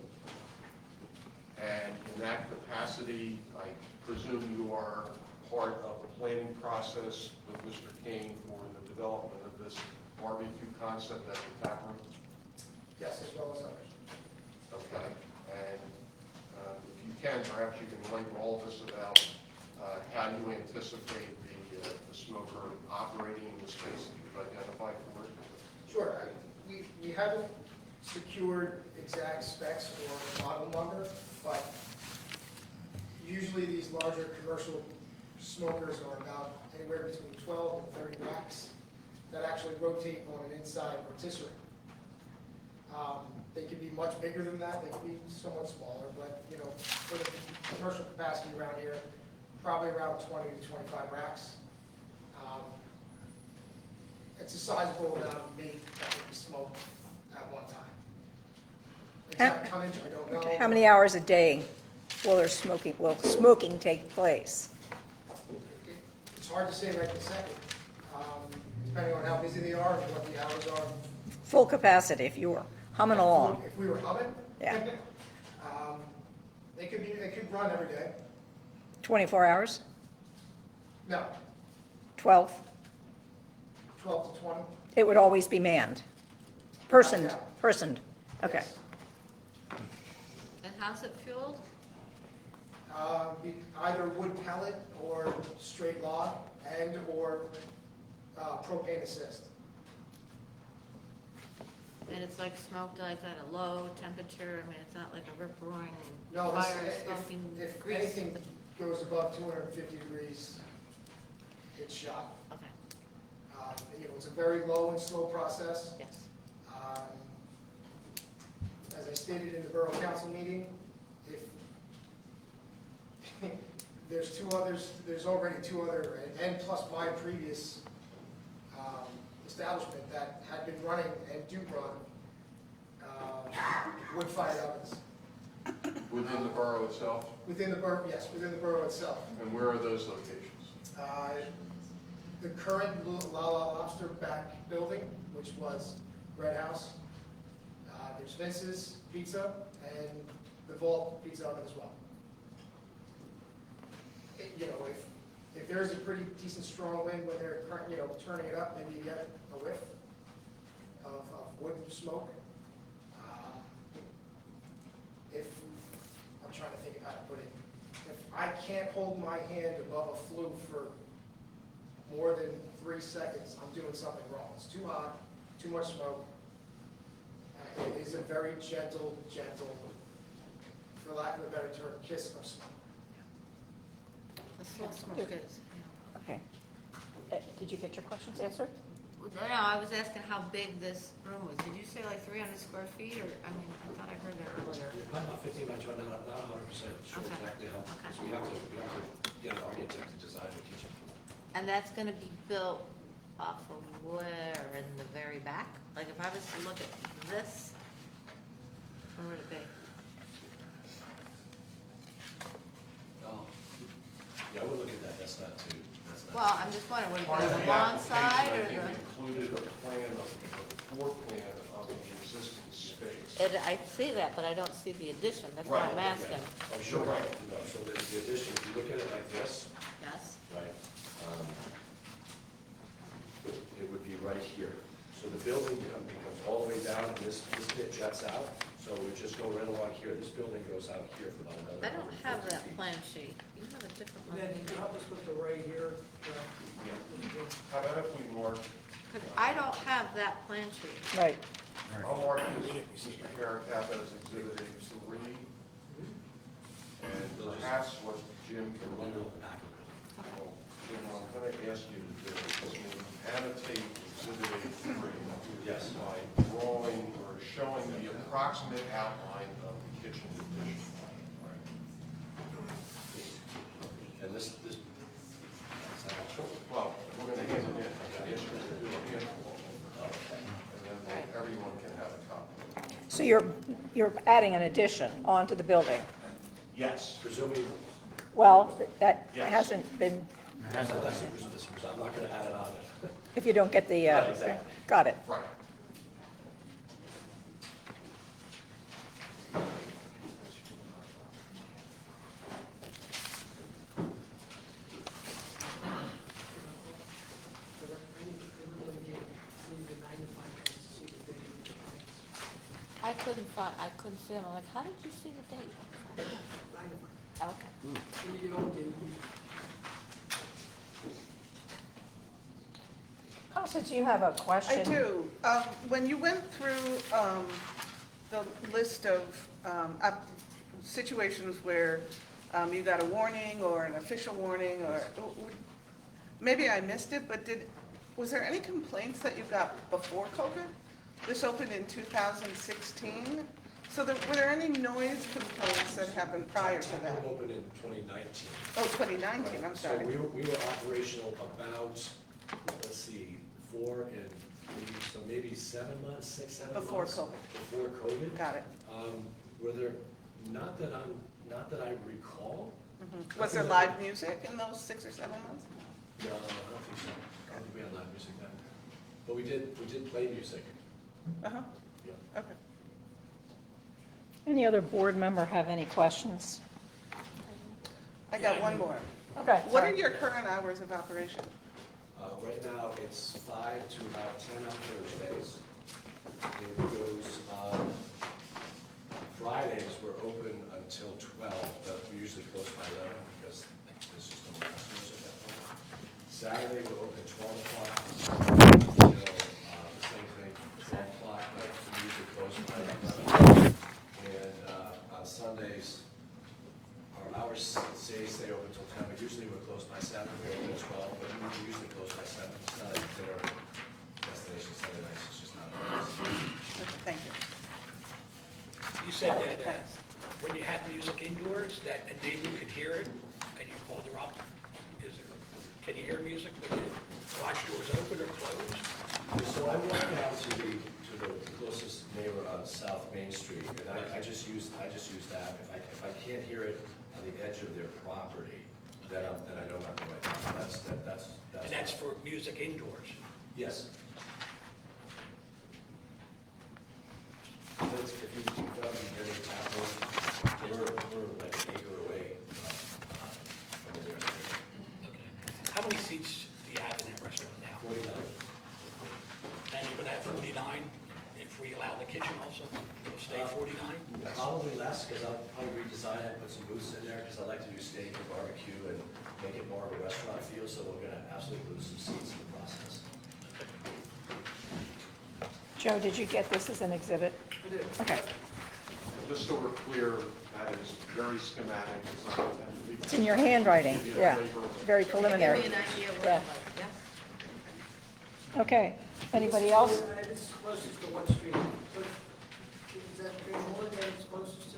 And in that capacity, I presume you are part of the planning process with Mr. King for the development of this barbecue concept at the Taproom? Yes, as well as others. Okay. And if you can, perhaps you can enlighten all of us about how you anticipate the smoker operating in the space that you've identified for it? Sure. We haven't secured exact specs or model number, but usually these larger commercial smokers are about anywhere between 12 and 30 racks that actually rotate on an inside rotisserie. They could be much bigger than that, they could be somewhat smaller, but, you know, for the commercial capacity around here, probably around 20 to 25 racks. It's a sizable amount of meat that can be smoked at one time. Exact tonnage, I don't know. How many hours a day will smoking take place? It's hard to say right this second, depending on how busy they are and what the hours are. Full capacity, if you were humming along. If we were humming? Yeah. They could run every day. 24 hours? No, 12? 12 to 20. It would always be manned? Personed? Yeah. Personed? Okay. Yes. And how's it fueled? Either wood pellet or straight log and or propane assist. And it's like smoked like at a low temperature? I mean, it's not like a rip-roaring No, fire smoking if grease? anything goes above 250 degrees, it's shot. Okay, You know, it's a very low and slow process. yes. As I stated in the Borough Council meeting, if there's already two other, and plus my previous establishment that had been running and do run wood-fired ovens. Within the borough itself? Within the borough, yes, within the borough itself. And where are those locations? The current La La Lobster back building, which was Red House, there's Vince's Pizza, and the Vault Pizza Oven as well. You know, if there's a pretty decent strong wind when they're, you know, turning it up, maybe you get a whiff of wood smoke. If, I'm trying to think of how to put it, if I can't hold my hand above a flue for more than 3 seconds, I'm doing something wrong. It's too hot, too much smoke. It is a very gentle, for lack of a better term, kiss of smoke. The slow smoke is, yeah. Okay. Did you get your questions answered? No, I was asking how big this room was. Did you say like 300 square feet, or, I mean, I thought I heard that earlier. About 15 by 20, not 100% sure Okay. exactly how. Okay. So we have to get an architect to design the kitchen. And that's gonna be built off of where, in the very back? Like if I was to look at this, where would it be? Oh, yeah, I would look at that, that's not too, that's not. Well, I'm just wondering, would it Part be of on the the lawn application, side I or think, the? included a plan of, a floor plan of the existing space. I see that, but I don't see the addition, that's why I'm Right, asking. Oh, sure, right, no, so the addition, if you look at it like this, Yes? right, it would be right here. So the building becomes all the way down, and this bit juts out, so it would just go right along here. This building goes out here for about another. I don't have 150 that feet. plan sheet. You have a different one. And then you help us with the right here. How about if we mark, 'Cause I don't have that plan sheet. Right. I'll mark this, Mr. Carrick, as exhibit A3, and perhaps what Jim can One do. little back of it. Well, Jim, I'm going to ask you to do is maybe annotate exhibit A3. Yes. By drawing or showing the approximate outline of the kitchen addition. And this, Well, we're going to hand it in. Yes, we're going to do a handful, and then everyone can have a copy. So you're adding an addition onto the building? Yes. presuming, Well, that Yes. hasn't been, I'm not going to add it on. if you don't get the, Right, exactly. got it. Right. I couldn't see them. I'm like, how did you see the date? Okay. Constance, you have a question? I do. When you went through the list of situations where you got a warning or an official warning, or maybe I missed it, but was there any complaints that you got before COVID? This opened in 2016. So were there any noise complaints that happened prior to that? It opened in 2019. Oh, 2019, I'm sorry. So we were operational about, let's see, 4 and maybe 7 months, 6, 7 months. Before COVID. Before COVID. Got it. Were there, not that I recall. Was there live music in those 6 or 7 months? No, I don't think so. I don't think we had live music then. But we did play music. Uh-huh, Yeah. okay. Any other board member have any questions? I got one more. Okay. What are sorry. your current hours of operation? Right now, it's 5 to about 10 on Thursdays. It goes, Fridays, we're open until 12, but we usually close by 11 because there's just no customers at that point. Saturday, we're open 12 o'clock until, the same thing, 12 o'clock, but we usually close by 11. And on Sundays, our hours stay open until 10, but usually we're closed by 7, we're open at 12, but we usually close by 7. It's not a dinner destination Sunday nights, it's just not. Okay, thank you. You said that when you had music indoors, that a neighbor could hear it, and you called her up. Can you hear music when the garage doors open or closed? So I walk out to the closest neighbor on South Main Street, and I just use that. If I can't hear it on the edge of their property, then I know not the right time. That's. And that's for music indoors? Yes. If you come and hear the Taproom, we're like an acre away from the restaurant. Okay. How many seats do you have in that restaurant now? 49. And you're gonna have 49 if we allow the kitchen also? It'll stay 49? Probably less, because I'll probably redesign it, put some booths in there, because I like to do steak and barbecue and make it more of a restaurant feel, so we're gonna absolutely lose some seats in the process. Joe, did you get this as an exhibit? I did. Okay. Just so we're clear, that is very schematic. It's not- It's in your handwriting, Give you a yeah. flavor of- Very Give preliminary. me an idea what Yeah. it was, yeah? Okay. Anybody else? It's closest to what street? But is that Green Horn that it's closest to?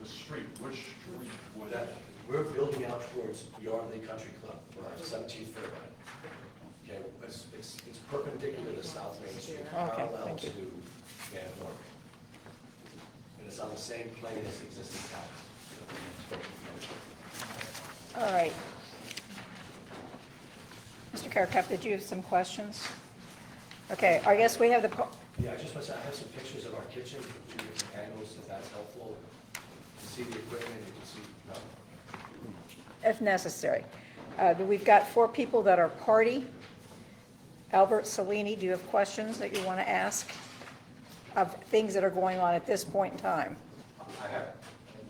The street, which street would That, We're building out towards Yardley Country Club, we're on 17th Fairway. Okay, it's perpendicular to South Main Street, Okay, parallel thank to you. Van Horn. And it's on the same plane as the existing house. All right. Mr. Carcup, did you have some questions? Okay, I guess we have the, Yeah, I just want to say, I have some pictures of our kitchen, two different angles, if that's helpful. You can see the equipment, you can see, no. if necessary. We've got 4 people that are party. Albert Salini, do you have questions that you want to ask of things that are going on at this point in time? I have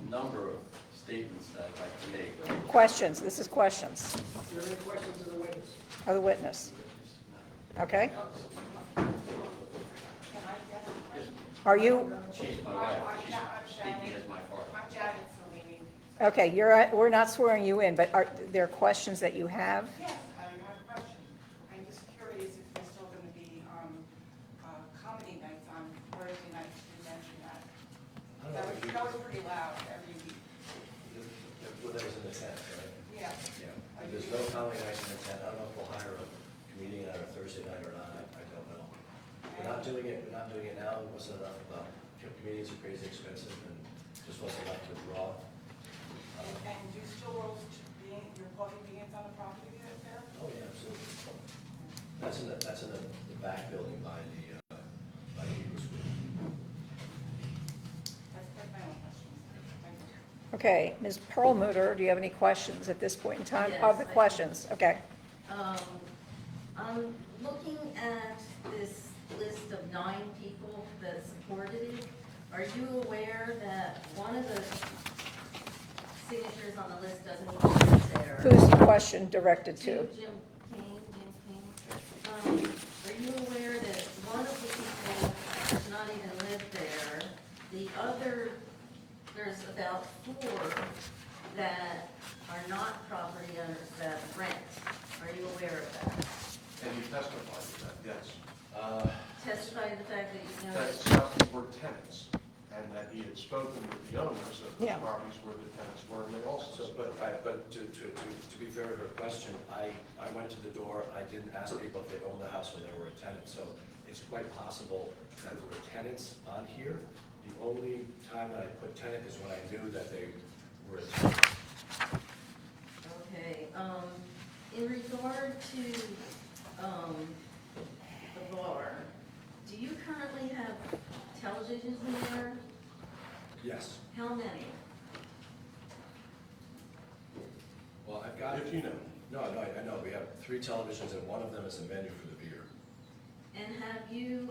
a number of statements that I'd like to make. Questions, this is questions Are there any questions of the witness? of the witness. Okay? Are you, She's my wife, she's speaking as my partner. okay, we're not swearing you in, but are there questions that you have? Yes, I have a question. I'm just curious if there's still going to be comedy nights on Thursday nights. You mentioned that. I don't know, That was pretty loud every week. well, there was an intent, right? Yeah. Yeah, and there's no comedy nights in the tent. I don't know if we'll hire a comedian on a Thursday night or not, I don't know. We're not doing it now, it wasn't enough, comedians are crazy expensive and just wasn't enough to draw. And do you still roast your coffee beans on the property there? Oh, yeah, absolutely. That's in the back building by the Eagle School. That's my only question. Thank you. Okay, Ms. Perlmutter, do you have any questions at this point in time? Yes, Of the I do. questions, okay. I'm looking at this list of 9 people that supported it. Are you aware that one of the signatures on the list doesn't even live there? Who's the question directed to? Jim King. Are you aware that one of the people does not even live there? The other, there's about 4 that are not property owners that rent. Are you aware of that? And you testified to that, yes. Testify to the fact that you know. That some were tenants, and that he had spoken with the owners of the Yeah. properties where the tenants were, and they also So, but to be fair to her question, I went to the door, I didn't ask people if they owned the house when they were a tenant, so it's quite possible that there were tenants on here. The only time that I put tenant is when I knew that they were a tenant. Okay, in regard to, the bar, do you currently have televisions in there? Yes, How many? well, I've got. If you know. No, I know, we have 3 televisions and one of them is a menu for the beer. And have you,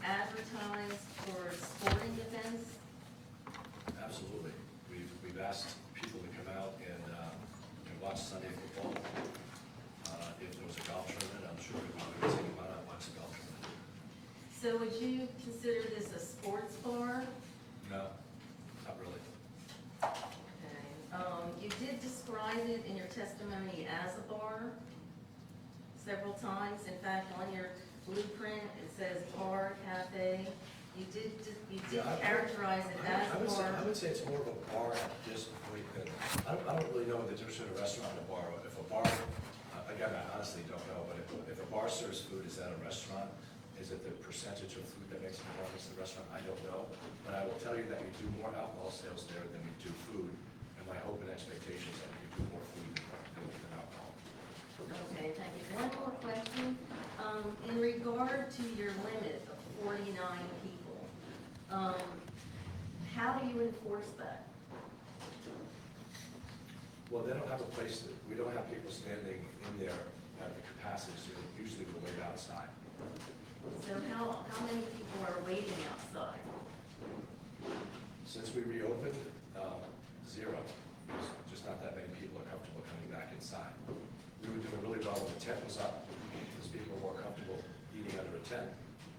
advertised for sporting events? Absolutely. We've asked people to come out and watch Sunday football. If there was a golf tournament, I'm sure we would say, why not watch the golf tournament? So would you consider this a sports bar? No, not really. Okay. You did describe it in your testimony as a bar several times. In fact, on your blueprint, it says bar, cafe. You did Yeah, characterize it as I a would say, bar. I would say it's more of a bar at this point than, I don't really know the difference between a restaurant and a bar. If a bar, again, I honestly don't know, but if a bar serves food, is that a restaurant? Is it the percentage of food that makes the restaurant? I don't know. But I will tell you that we do more alcohol sales there than we do food. And my hope and expectation is that we do more food than alcohol. Okay, thank you. One more question. In regard to your limit of 49 people, how do you enforce that? Well, they don't have a place, we don't have people standing in there at the capacity, so usually we'll wait outside. So how many people are waiting outside? Since we reopened, 0. There's just not that many people are comfortable coming back inside. We were doing really well when the tent was up, because people are more comfortable eating under a tent,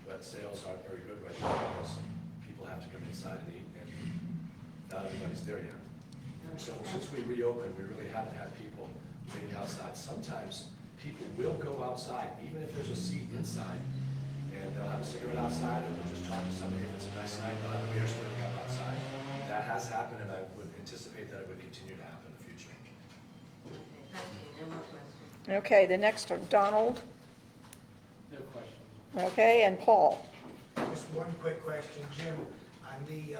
but sales aren't very good right now, because people have to come inside and eat, and not everybody's there yet. So since we reopened, we really haven't had people waiting outside. Sometimes people will go outside, even if there's a seat inside, and they'll have a cigarette outside, or they'll just talk to somebody if it's a nice night, they'll have a beer sitting up outside. That has happened, and I would anticipate that it would continue to happen in the future. Okay, the next one, Donald. No question. Okay, and Paul. Just one quick question, Jim, on the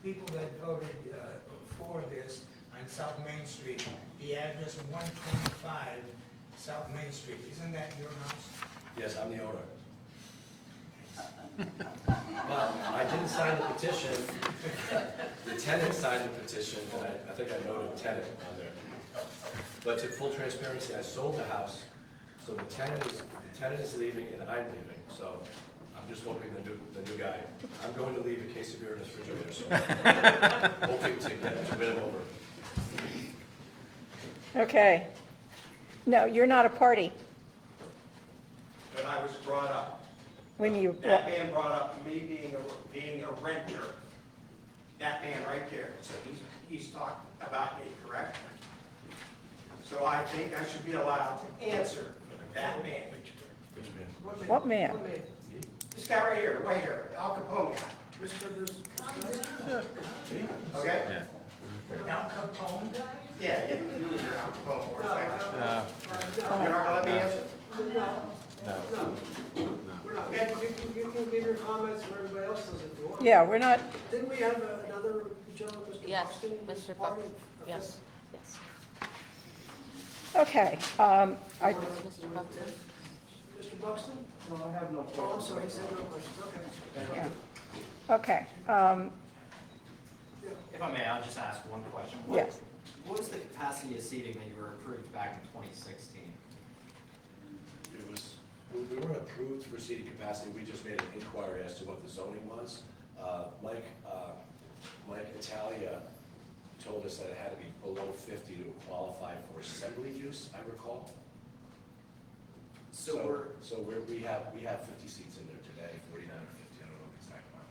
people that voted for this on South Main Street, the address 125 South Main Street, isn't that your house? Yes, I'm the owner. But I didn't sign the petition. The tenant signed the petition, and I think I noted tenant on there. But to full transparency, I sold the house, so the tenant is leaving and I'm leaving, so I'm just hoping the new guy, I'm going to leave a case of beer in his refrigerator, so hoping to win him over. Okay. No, you're not a party. But I was brought up. When you, That man brought up me being a renter. That man right there. So he's talking about me, correct? So I think I should be allowed to answer that man. what man? This guy right here, Al Capone guy. Okay? Al Capone guy? Yeah, you and your Al Capone were You're not gonna let me answer? No. We're not. You can give your comments where everybody else does it. Yeah, we're not, Didn't we have another gentleman, Mr. Yes, Buxton? Mr. was part Buxton, of yes, this? yes. okay. I, Mr. Buxton? Mr. Buxton? No, I have no Oh, I'm question. sorry, he said no questions, okay. yeah. Okay, If I may, I'll just ask one question. yes. What was the capacity of seating that you were approved back in 2016? We weren't approved for seating capacity, we just made an inquiry as to what the zoning was. Mike Italia told us that it had to be below 50 to qualify for assembly use, I recall. So We have 50 seats in there today, 49 or 50, I don't know the exact amount.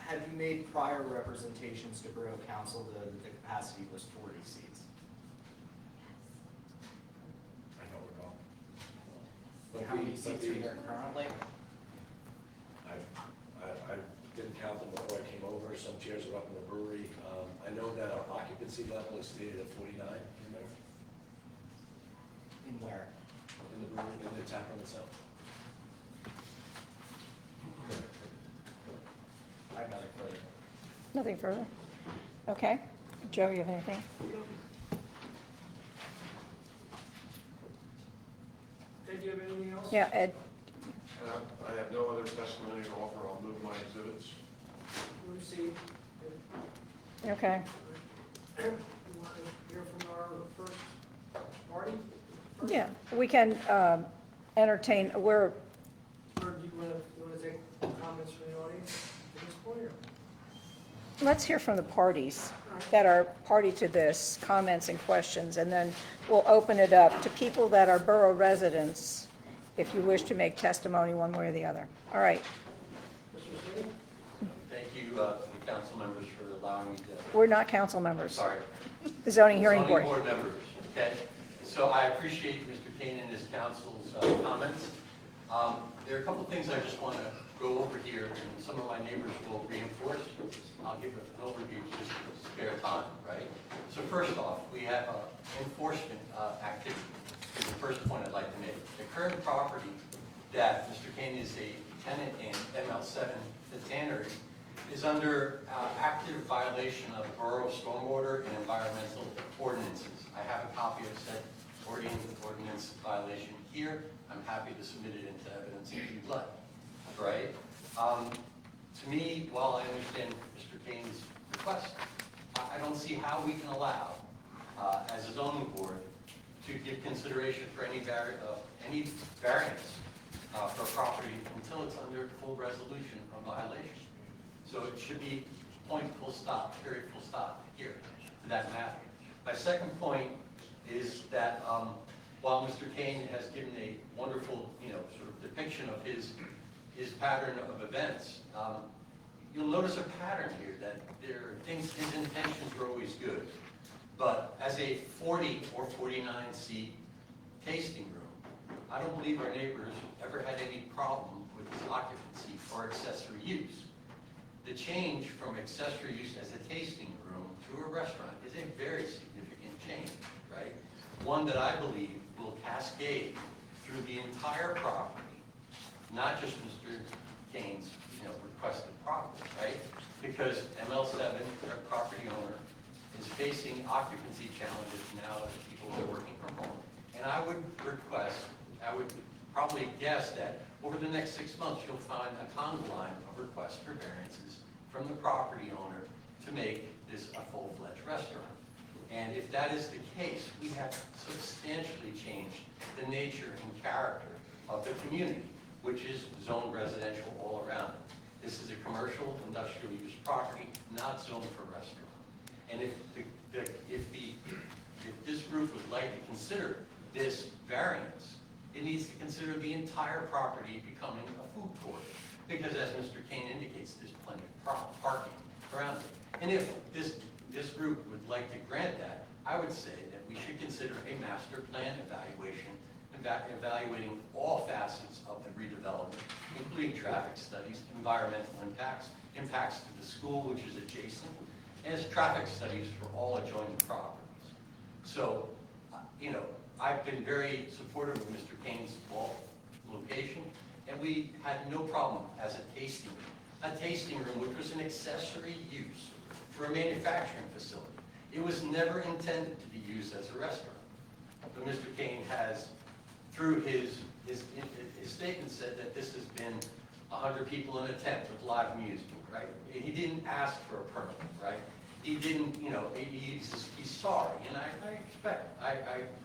have you made prior representations to Borough Council that the capacity was 40 seats? I don't recall. How many seats are there currently? I didn't count them before I came over, some chairs are up in the brewery. I know that our occupancy level is stated at 49 in there, In where? in the brewery, in the tap room itself. I have nothing further. Nothing further? Okay. Joe, you have anything? Ed, do you have anything else? Yeah, Ed, I have no other testimony to offer, I'll move my exhibits. We'll see. okay. You want to hear from our first party? Yeah, we can entertain, Or do you want to take comments from the audience at this point? let's hear from the parties that are party to this, comments and questions, and then we'll open it up to people that are borough residents if you wish to make testimony one way or the other. All right, Mr. City? Thank you to the council members for allowing me to, we're not council members. sorry. The zoning hearing board. Zoning board members, okay? So I appreciate Mr. Kane and his council's comments. There are a couple of things I just want to go over here, and some of my neighbors will reinforce. I'll give an overview just to spare time, right? So first off, we have enforcement activity. Is the first point I'd like to make. The current property that Mr. Kane is a tenant in, ML7, the tannery, is under active violation of borough stormwater and environmental ordinances. I have a copy of said ordinance violation here. I'm happy to submit it into evidence if you'd like, right? To me, while I understand Mr. Kane's request, I don't see how we can allow, as a zoning board, to give consideration for any variance for a property until it's under full resolution of violation. So it should be point, full stop, period, full stop here to that matter. My second point is that while Mr. Kane has given a wonderful, sort of depiction of his pattern of events, you'll notice a pattern here that there are things, his intentions are always good. But as a 40 or 49 seat tasting room, I don't believe our neighbors ever had any problem with his occupancy or accessory use. The change from accessory use as a tasting room to a restaurant is a very significant change, right? one that I believe will cascade through the entire property, not just Mr. Kane's, requested property, right? Because ML7, our property owner, is facing occupancy challenges now that people are working from home. And I would probably guess that over the next 6 months, you'll find a conga line of requests for variances from the property owner to make this a full-fledged restaurant. And if that is the case, we have substantially changed the nature and character of the community, which is zoned residential all around it. This is a commercial industrial use property, not zoned for restaurant. And if this group would like to consider this variance, it needs to consider the entire property becoming a food court. Because as Mr. Kane indicates, there's plenty of parking around it. And if this group would like to grant that, I would say that we should consider a master plan evaluation, evaluating all facets of the redevelopment, including traffic studies, environmental impacts to the school, which is adjacent, and traffic studies for all adjoining properties. So, I've been very supportive of Mr. Kane's location, and we had no problem as a tasting room, which was an accessory use for a manufacturing facility. It was never intended to be used as a restaurant. But Mr. Kane has, through his statement, said that this has been 100 people in a tent with live music, right? He didn't ask for a permit, right? He didn't, he's sorry, and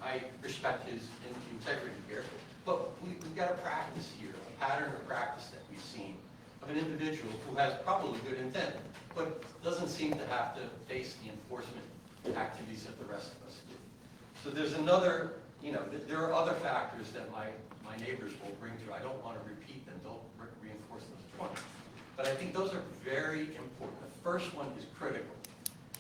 I respect his integrity here. But we've got a practice here, a pattern of practice that we've seen of an individual who has probably good intent, but doesn't seem to have to face the enforcement activities that the rest of us do. So there's another, there are other factors that my neighbors will bring to. I don't want to repeat them, don't reinforce those points. But I think those are very important. The first one is critical,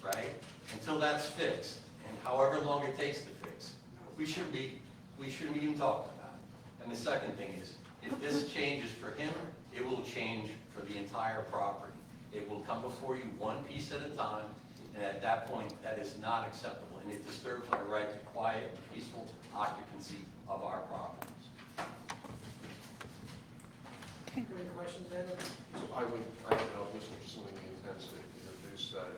right? Until that's fixed, and however long it takes to fix, we shouldn't even talking about it. And the second thing is, if this changes for him, it will change for the entire property. It will come before you one piece at a time, and at that point, that is not acceptable, and it disturbs our right to quiet, peaceful occupancy of our properties. Any questions, Ed? I don't know if Mr. Sweeney intends to introduce that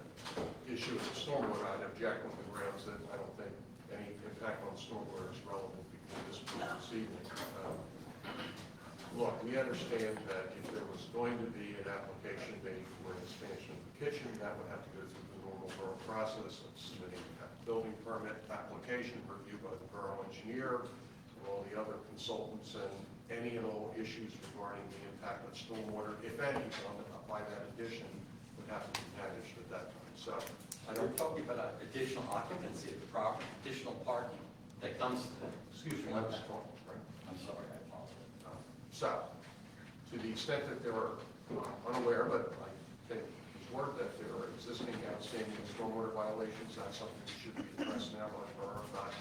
issue of stormwater. I'd object on the grounds that I don't think any impact on stormwater is relevant before this evening. Look, we understand that if there was going to be an application made for an expansion of the kitchen, that would have to go through the normal borough process of submitting a building permit application, review by the borough engineer, and all the other consultants, and any and all issues regarding the impact of stormwater, if any, by that addition, would have to be managed at that time. So I We're don't. talking about additional occupancy of the property, additional parking that comes to that. Excuse me, I was talking, right? I'm sorry, I apologize. So, to the extent that there are, I'm unaware, but I think it's worth that there are existing outstanding stormwater violations, that's something that should be addressed now by the borough, not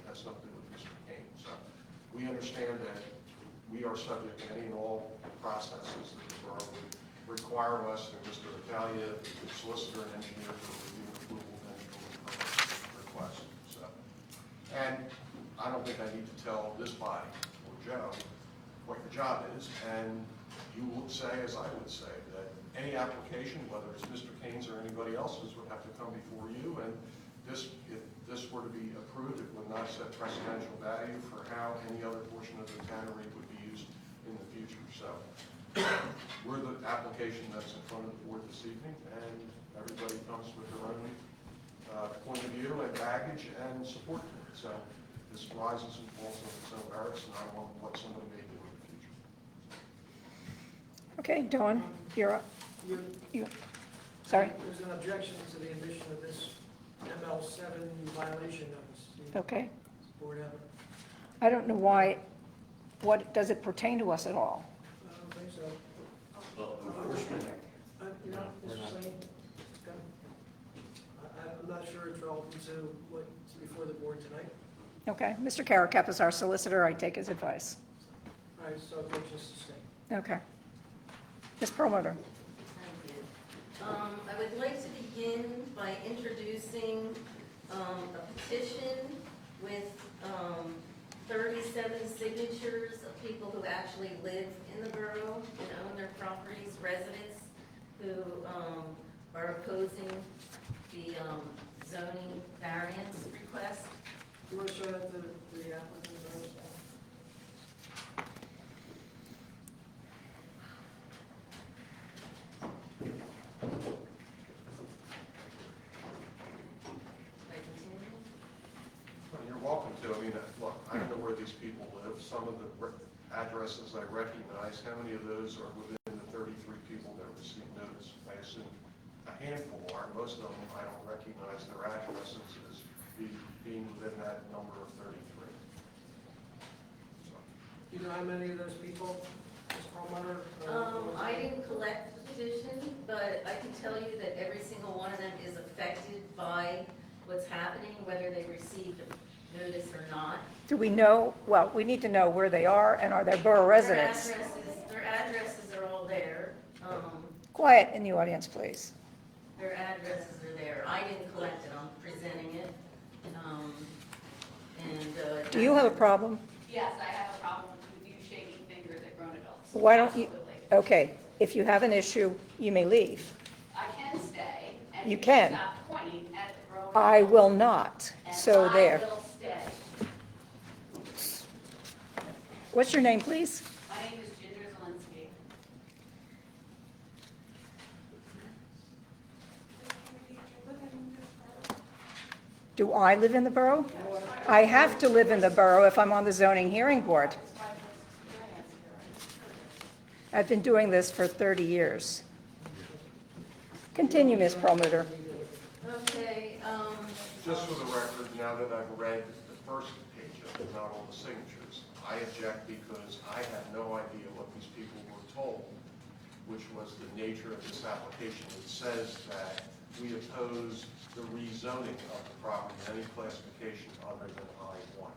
has something to do with Mr. Kane. So, we understand that we are subject to any and all processes that the borough would require us, and Mr. Italia, the solicitor and engineer, for review and approval of any building permit request. So, and I don't think I need to tell this body or Joe what your job is, and you would say, as I would say, that any application, whether it's Mr. Kane's or anybody else's, would have to come before you, and if this were to be approved, it would not set precedential value for how any other portion of the tannery would be used in the future. So we're the application that's in front of the board this evening, and everybody comes with their own point of view and baggage and support for it. So this rises and falls on its own merits, and I don't want what somebody may do in the future. Okay, Dawn, you're up. You, sorry? There's an objection to the addition of this ML7 violation notice. Okay. Board have it? I don't know why, what, does it pertain to us at all? I don't think so. Well, enforcement. Mr. Slade? Okay. I'm not sure it's relevant to what's before the board tonight. Okay, Mr. Karakep is our solicitor, I take his advice. All right, so objections sustained. Okay. Ms. Perlmutter? Thank you. I would like to begin by introducing a petition with 37 signatures of people who actually live in the borough and own their properties, residents who are opposing the zoning variance request. You want to show that to the applicant? I continue? Well, you're welcome to. I mean, look, I don't know where these people live. Some of the addresses I recognize. How many of those are within the 33 people that received notice? I assume a handful are. Most of them, I don't recognize their addresses as being within that number of 33. So, Do you know how many of those people, Ms. Perlmutter? I didn't collect the petition, but I can tell you that every single one of them is affected by what's happening, whether they received a notice or not. Do we know, well, we need to know where they are, and are they borough residents? Their addresses are all there. Quiet in the audience, please. Their addresses are there. I didn't collect it, I'm presenting it. Do you have a problem? Yes, I have a problem with you shaking fingers at grown adults. Why don't you, Absolutely. okay, if you have an issue, you may leave. I can stay. And You you can. Stop pointing at the grown adults. I will not, And so there. I will stay. What's your name, please? My name is Ginger Zielinski. Do I live in the borough? I have to live in the borough if I'm on the zoning hearing board. I've been doing this for 30 years. Continue, Ms. Perlmutter. Okay, just for the record, now that I've read the first page of it, not all the signatures, I object because I have no idea what these people were told, which was the nature of this application. It says that we oppose the rezoning of the property, any classification other than I-1.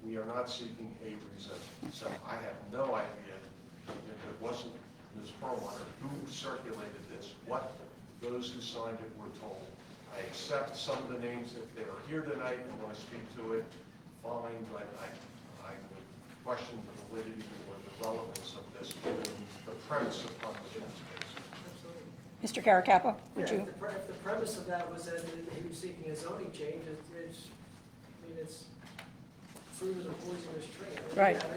We are not seeking a rezoning. So I have no idea, if it wasn't Ms. Perlmutter, who circulated this, what those who signed it were told. I accept some of the names if they are here tonight and want to speak to it, fine, but I would question the validity or the relevance of this given the premise upon which it's based. Mr. Caracappa, would Yeah, you? if the premise of that was that he was seeking a zoning change, it's fruit of the poisonous tree. Right. Yeah, I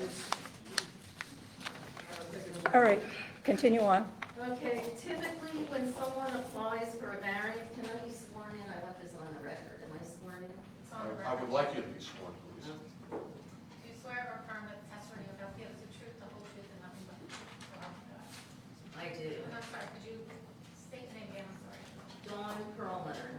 don't think it's- All right, continue on. okay, typically when someone applies for a variance, can I be sworn in? I want this on the record. Am I sworn in? It's on the I would record. like you to be sworn, please. Do you swear or affirm that the testimony you're about to give is the truth, the whole truth, and nothing but the truth? So help you God. I do. And I'm sorry, could you state your name again? I'm sorry. Dawn Perlmutter.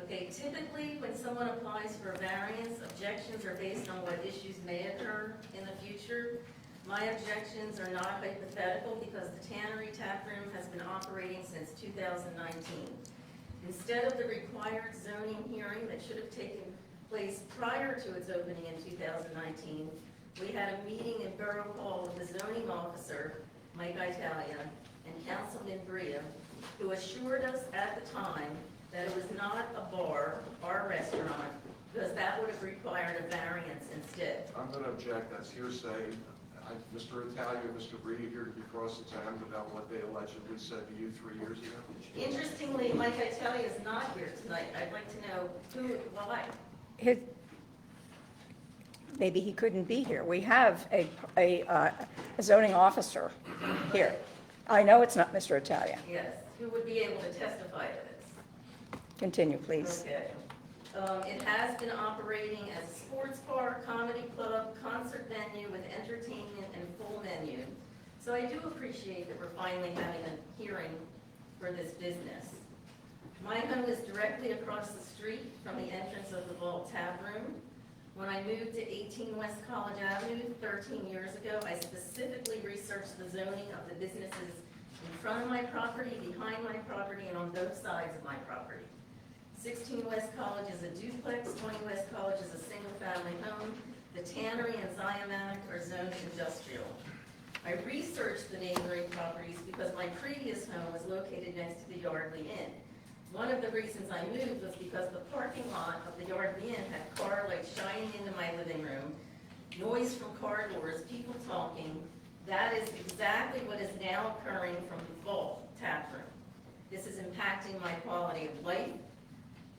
Okay, typically, when someone applies for a variance, objections are based on what issues may occur in the future. My objections are not hypothetical because the Tannery Taproom has been operating since 2019. Instead of the required zoning hearing that should have taken place prior to its opening in 2019, we had a meeting in Borough Hall with the zoning officer, Mike Italia, and Councilman Bria, who assured us at the time that it was not a bar or a restaurant, because that would have required a variance instead. I'm going to object, that's hearsay. Mr. Italia, Mr. Bree here to be cross-examined about what they allegedly said to you 3 years ago. Interestingly, Mike Italia is not here tonight. I'd like to know who, why. Maybe he couldn't be here. We have a zoning officer here. I know it's not Mr. Italia. Yes, who would be able to testify to this. Continue, please. Okay. It has been operating as a sports bar, comedy club, concert venue with entertainment and full menu. So I do appreciate that we're finally having a hearing for this business. My home is directly across the street from the entrance of the Vault Taproom. When I moved to 18 West College Avenue 13 years ago, I specifically researched the zoning of the businesses in front of my property, behind my property, and on both sides of my property. 16 West College is a duplex, 20 West College is a single-family home. The Tannery and Ziamatic are zoned industrial. I researched the neighboring properties because my previous home was located next to the Yardley Inn. One of the reasons I moved was because the parking lot of the Yard Inn had car lights shining into my living room, noise from car doors, people talking. That is exactly what is now occurring from the vault taproom. This is impacting my quality of life,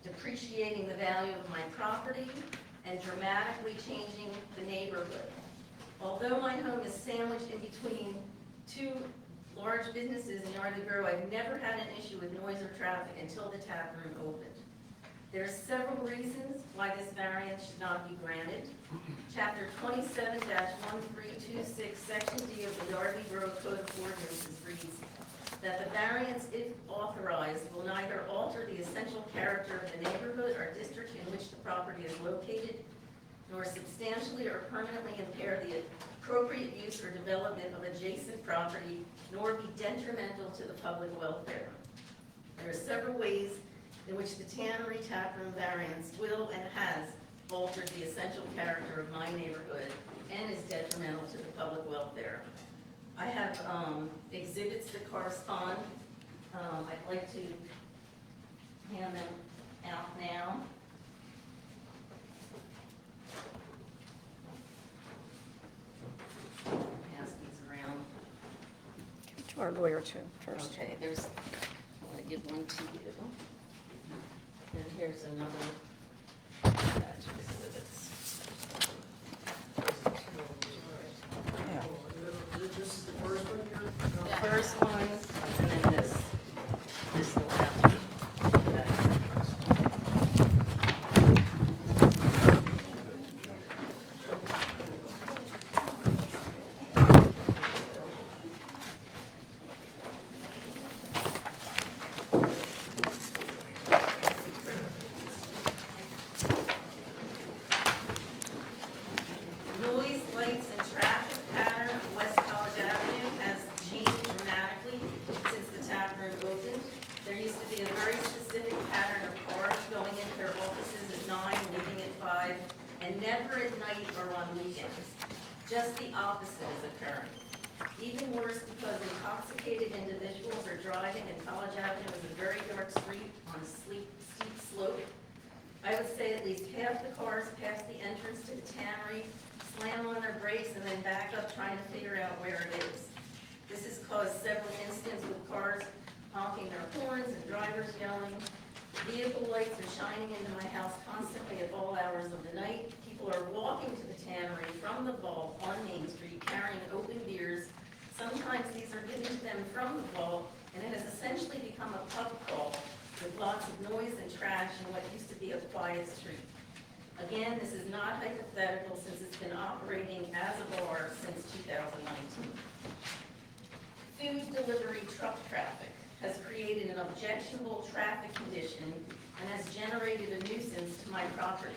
depreciating the value of my property, and dramatically changing the neighborhood. Although my home is sandwiched in between two large businesses in Yardley Borough, I've never had an issue with noise or traffic until the taproom opened. There are several reasons why this variance should not be granted. Chapter 27-1326, Section D of the Yardley Borough Code of Ordinances reads that the variance, if authorized, will neither alter the essential character of the neighborhood or district in which the property is located, nor substantially or permanently impair the appropriate use or development of adjacent property, nor be detrimental to the public welfare. There are several ways in which the Tannery Taproom variance will and has altered the essential character of my neighborhood and is detrimental to the public welfare. I have exhibits that correspond. I'd like to hand them out now. Pass these around. Give it to our lawyer too, first. Okay, there's, I want to give one to you. And here's another batch of exhibits. Yeah. This is the first one here? The first one, and then this will have to. Noise, lights, and traffic pattern of West College Avenue has changed dramatically since the taproom opened. There used to be a very specific pattern of cars going into their offices at 9, leaving at 5, and never at night or on weekends. Just the opposite is occurring. Even worse, because intoxicated individuals are driving, and College Avenue is a very dark street on a steep slope. I would say at least half the cars pass the entrance to the tannery, slam on their brakes, and then back up trying to figure out where it is. This has caused several incidents with cars honking their horns and drivers yelling. Vehicle lights are shining into my house constantly at all hours of the night. People are walking to the tannery from the vault on Main Street carrying open beers. Sometimes these are given to them from the vault, and it has essentially become a pub crawl with lots of noise and trash in what used to be a quiet street. Again, this is not hypothetical since it's been operating as a bar since 2019. Food delivery truck traffic has created an objectionable traffic condition and has generated a nuisance to my property.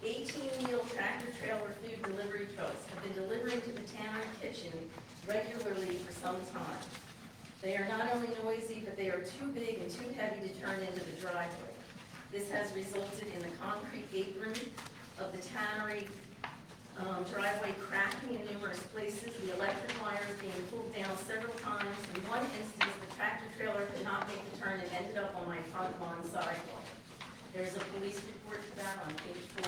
18-wheel tractor-trailer food delivery trucks have been delivering to the Tannery kitchen regularly for some time. They are not only noisy, but they are too big and too heavy to turn into the driveway. This has resulted in the concrete apron of the tannery driveway cracking in numerous places, the electric wires being pulled down several times. In one instance, the tractor trailer could not make the turn and ended up on my front lawn sidewalk. There's a police report for that on page 4.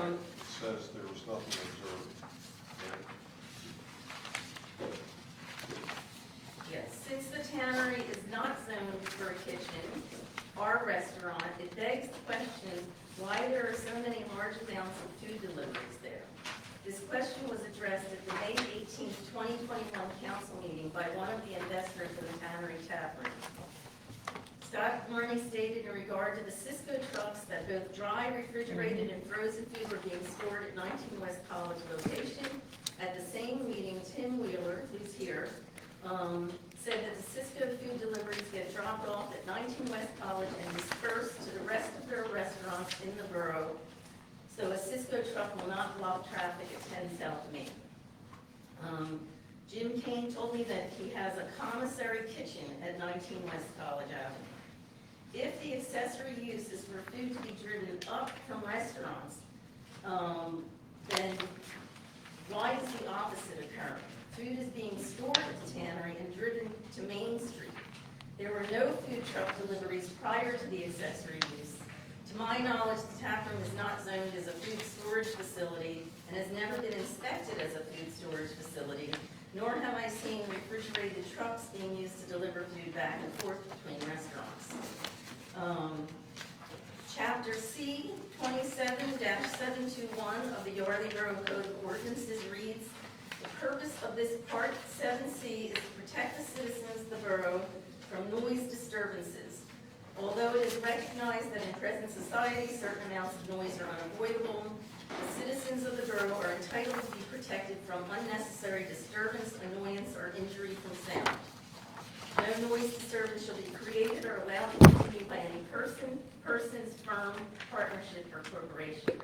It says there was nothing observed. Yes, since the tannery is not zoned for a kitchen or restaurant, it begs the question why there are so many large amounts of food deliveries there. This question was addressed at the May 18, 2021 council meeting by one of the investors in the Tannery Taproom. Scott Marney stated in regard to the Cisco trucks that both dry, refrigerated, and frozen food were being stored at 19 West College location. At the same meeting, Tim Wheeler, who's here, said that the Cisco food deliveries get dropped off at 19 West College and dispersed to the rest of their restaurants in the borough, so a Cisco truck will not block traffic at 10 South Main. Jim Kane told me that he has a commissary kitchen at 19 West College Avenue. If the accessory use is for food to be driven up from restaurants, then why is the opposite occurring? Food is being stored at the tannery and driven to Main Street. There were no food truck deliveries prior to the accessory use. To my knowledge, the taproom is not zoned as a food storage facility and has never been inspected as a food storage facility, nor have I seen refrigerated trucks being used to deliver food back and forth between restaurants. Chapter C, 27-721 of the Yardley Borough Code of Ordinances reads, "The purpose of this Part 7C is to protect the citizens of the borough from noise disturbances. Although it is recognized that in present society, certain amounts of noise are unavoidable, the citizens of the borough are entitled to be protected from unnecessary disturbance, annoyance, or injury from sound. No noise disturbance shall be created or allowed to continue by any person, persons, firm, partnership, or corporation."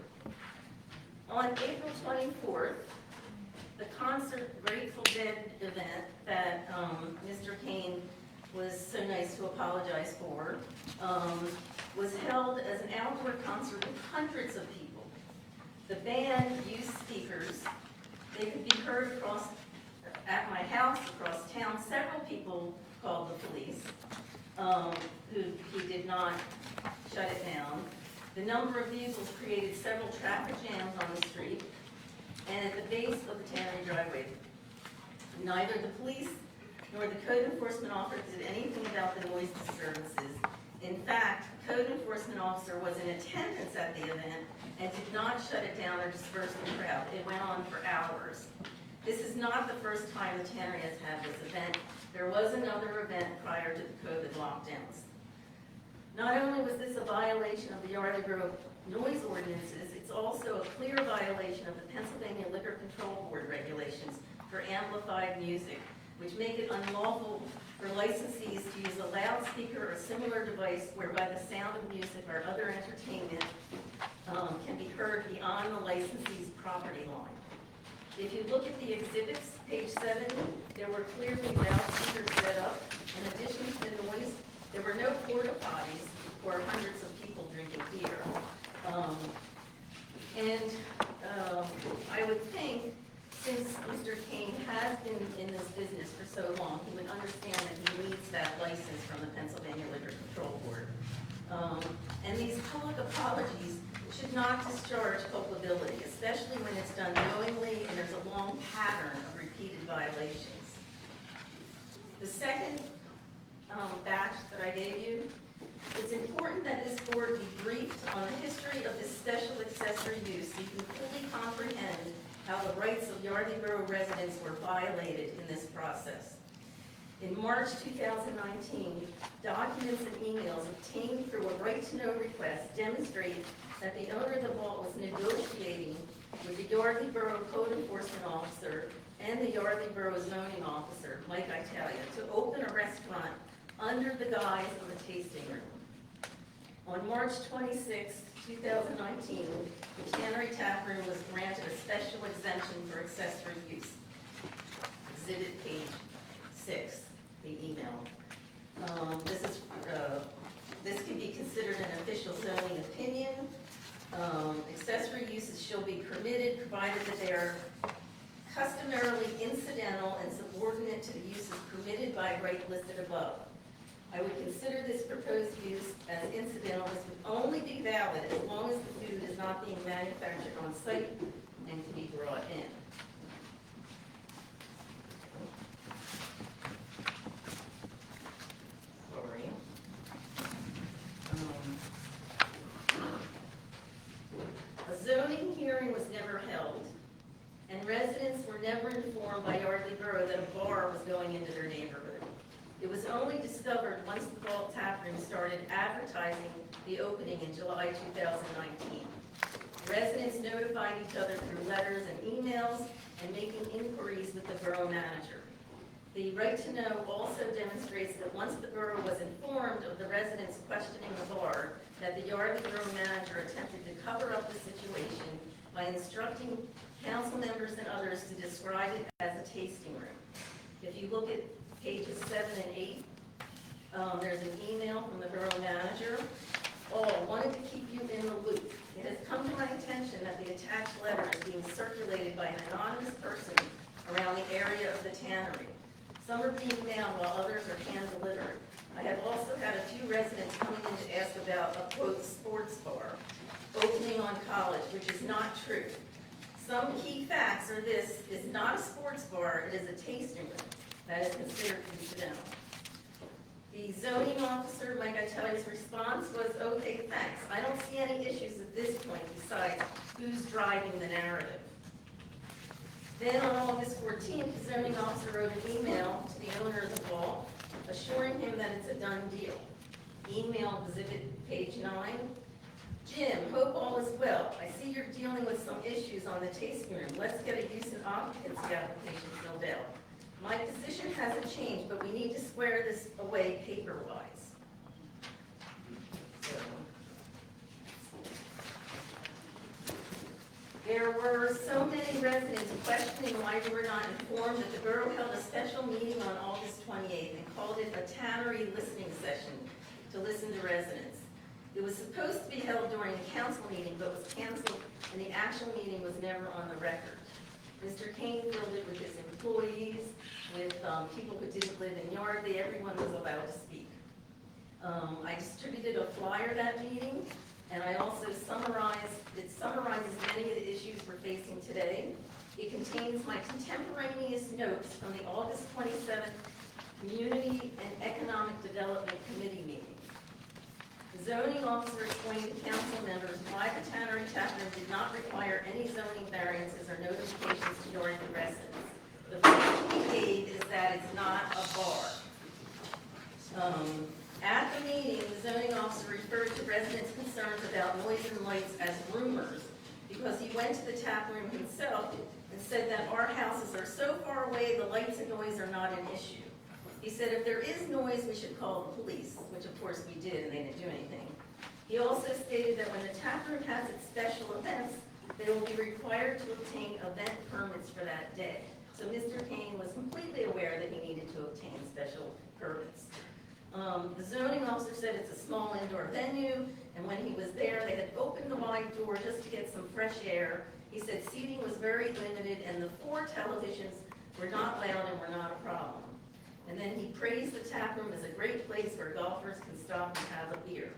On April 24th, the concert Grateful Dead event that Mr. Kane was so nice to apologize for, was held as an outdoor concert with hundreds of people. The band used speakers. They could be heard at my house, across town. Several people called the police, who he did not shut it down. The number of vehicles created several traffic jams on the street and at the base of the Tannery driveway. Neither the police nor the code enforcement officer did anything about the noise disturbances. In fact, the code enforcement officer was in attendance at the event and did not shut it down or disperse the crowd. It went on for hours. This is not the first time the Tannery has had this event. There was another event prior to the COVID lockdowns. Not only was this a violation of the Yardley Borough noise ordinances, it's also a clear violation of the Pennsylvania Liquor Control Board regulations for amplified music, which make it unlawful for licensees to use a loudspeaker or similar device whereby the sound of music or other entertainment can be heard beyond the licensee's property line. If you look at the exhibits, page 7, there were clearly loudspeakers set up. In addition to the noise, there were no porta potties for hundreds of people drinking beer. I would think, since Mr. Kane has been in this business for so long, he would understand that he needs that license from the Pennsylvania Liquor Control Board. And these public apologies should not discharge culpability, especially when it's done knowingly and there's a long pattern of repeated violations. The second batch that I gave you, it's important that this board be briefed on the history of this special accessory use so you can fully comprehend how the rights of Yardley Borough residents were violated in this process. In March 2019, documents and emails obtained through a right-to-know request demonstrate that the owner of the vault was negotiating with the Yardley Borough Code Enforcement Officer and the Yardley Borough Zoning Officer, Mike Italia, to open a restaurant under the guise of a tasting room. On March 26, 2019, the Tannery Taproom was granted a special exemption for accessory use. Exhibit page 6, the email. This can be considered an official zoning opinion. Accessory uses shall be permitted provided that they are customarily incidental and subordinate to the uses permitted by right listed above. I would consider this proposed use as incidental. This would only be valid as long as the food is not being manufactured on site and can be brought in. Sorry. A zoning hearing was never held, and residents were never informed by Yardley Borough that a bar was going into their neighborhood. It was only discovered once the Vault Taproom started advertising the opening in July 2019. Residents notified each other through letters and emails and making inquiries with the borough manager. The right to know also demonstrates that once the borough was informed of the residents questioning the bar, that the Yardley Borough manager attempted to cover up the situation by instructing council members and others to describe it as a tasting room. If you look at pages 7 and 8, there's an email from the borough manager. Wanted to keep you in the loop. It has come to my attention that the attached letter is being circulated by an anonymous person around the area of the tannery. Some are being mailed while others are hand-delivered. I have residents coming in to ask about a quote sports bar opening on College, which is not true. Some key facts are this is not a sports bar, it is a tasting room that is considered incidental. The zoning officer, Mike Itelli's response was, okay, thanks. I don't see any issues at this point besides who's driving the narrative. Then on August 14th, the zoning officer wrote an email to the owner of the vault, assuring him that it's a done deal. Email exhibit page 9. Jim, hope all is well. I see you're dealing with some issues on the tasting room. Let's get a use and occupancy application filled out. My position hasn't changed, but we need to square this away paper-wise. So, there were so many residents questioning why we were not informed that the borough held a special meeting on August 28th and called it a tannery listening session to listen to residents. It was supposed to be held during a council meeting, but was canceled, and the actual meeting was never on the record. Mr. Kane filled it with his employees, with people who didn't live in Yardley. Everyone was allowed to speak. I distributed a flyer that meeting, and I also summarizes many of the issues we're facing today. It contains my contemporaneous notes from the August 27th Community and Economic Development Committee meeting. The zoning officer explained to council members why the tannery taproom did not require any zoning variances or notifications to Yardley residents. The point he gave is that it's not a bar. At the meeting, the zoning officer referred to residents' concerns about noise and lights as rumors because he went to the taproom himself and said that our houses are so far away the lights and noise are not an issue. He said if there is noise, we should call the police, which of course we did, and they didn't do anything. He also stated that when the taproom has its special events, they will be required to obtain event permits for that day. So Mr. Kane was completely aware that he needed to obtain special permits. The zoning officer said it's a small indoor venue, and when he was there, they had opened the wide door just to get some fresh air. He said seating was very limited, and the 4 televisions were not loud and were not a problem. And then he praised the taproom as a great place where golfers can stop and have a beer.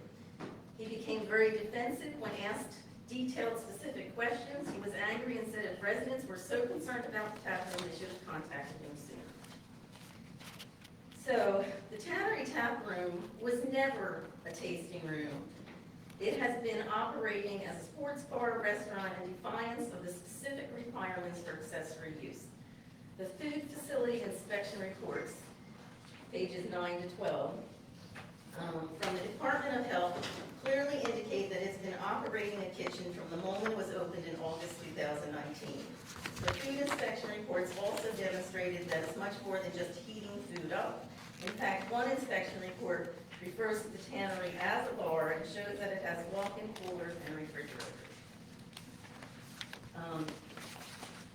He became very defensive when asked detailed specific questions. He was angry and said if residents were so concerned about the taproom, they should have contacted him sooner. So the Tannery Taproom was never a tasting room. It has been operating as a sports bar, restaurant in defiance of the specific requirements for accessory use. The food facility inspection reports, pages 9 to 12, from the Department of Health clearly indicate that it's been operating a kitchen from the moment it was opened in August 2019. The food inspection reports also demonstrated that it's much more than just heating food up. In fact, one inspection report refers to the tannery as a bar and shows that it has walk-in coolers and refrigerators.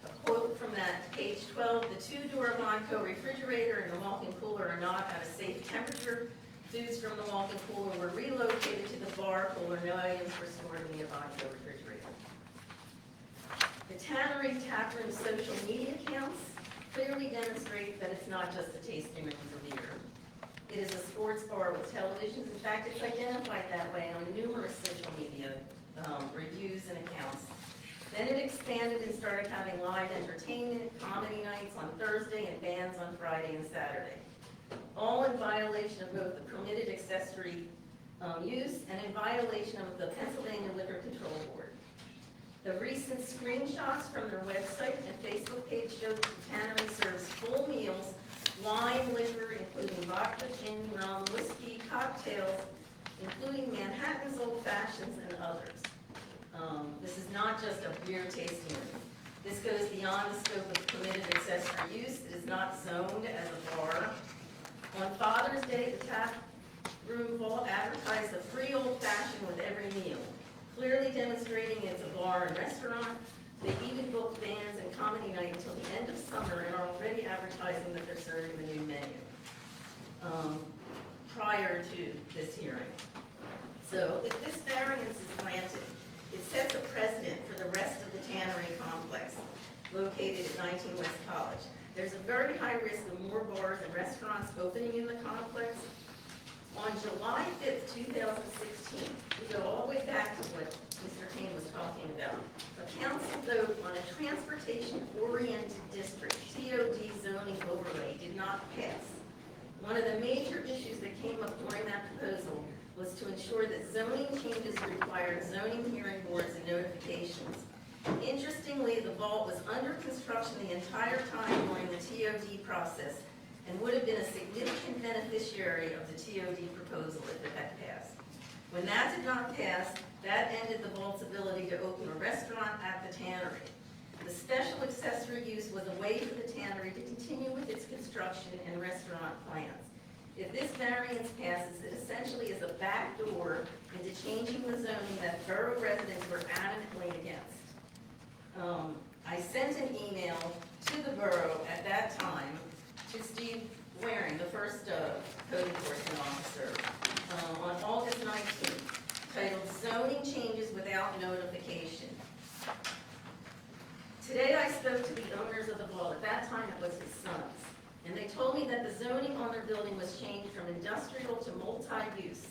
A quote from that, page 12, the 2-door Vonco refrigerator and the walk-in cooler are not at a safe temperature. Foods from the walk-in cooler were relocated to the bar cooler. No items were stored in the Vonco refrigerator. The Tannery Taproom social media accounts clearly demonstrate that it's not just a tasting room for beer. It is a sports bar with televisions. In fact, it's identified that way on numerous social media reviews and accounts. Then it expanded and started having live entertainment, comedy nights on Thursday, and bands on Friday and Saturday. All in violation of both the permitted accessory use and in violation of the Pennsylvania Liquor Control Board. The recent screenshots from their website and Facebook page show that the tannery serves full meals, wine, liquor, including vodka, gin, rum, whiskey, cocktails, including Manhattan's Old Fashions and others. This is not just a beer tasting room. This goes beyond the scope of permitted accessory use. It is not zoned as a bar. On Father's Day, the tap room vault advertised a free old fashioned with every meal, clearly demonstrating it's a bar and restaurant. They even booked bands and comedy night until the end of summer and are already advertising that they're serving the new menu prior to this hearing. So if this variance is granted, it sets a precedent for the rest of the tannery complex located at 19 West College. There's a very high risk of more bars and restaurants opening in the complex. On July 5th, not pass. One of the major issues that came up during that proposal was to ensure that zoning changes required zoning hearing boards and notifications. Interestingly, the vault was under construction the entire time during the TOD process and would have been a significant beneficiary of the TOD proposal if it had passed. When that did not pass, that ended the vault's ability to open a restaurant at the tannery. The special accessory use was a way for the tannery to continue with its construction and restaurant plans. If this variance passes, it essentially is a backdoor into changing the zoning that borough residents were adamantly against. I sent an email to the borough at that time to Steve Waring, the first code enforcement officer, on August 19th, titled Zoning Changes Without Notification. Today I spoke to the owners of the vault. At that time it was his sons. And they told me that the zoning on their building was changed from industrial to multi-use.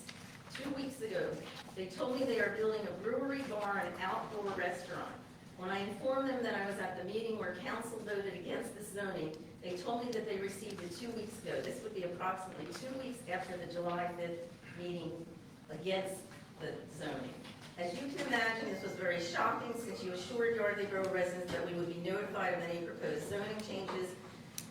2 weeks ago, they told me they are building a brewery, bar, and outdoor restaurant. When I informed them that I was at the meeting where council voted against this zoning, they told me that they received it 2 weeks ago. This would be approximately 2 weeks after the July 5th meeting against the zoning. As you can imagine, this was very shocking since you assured Yardley Borough residents that we would be notified of any proposed zoning changes.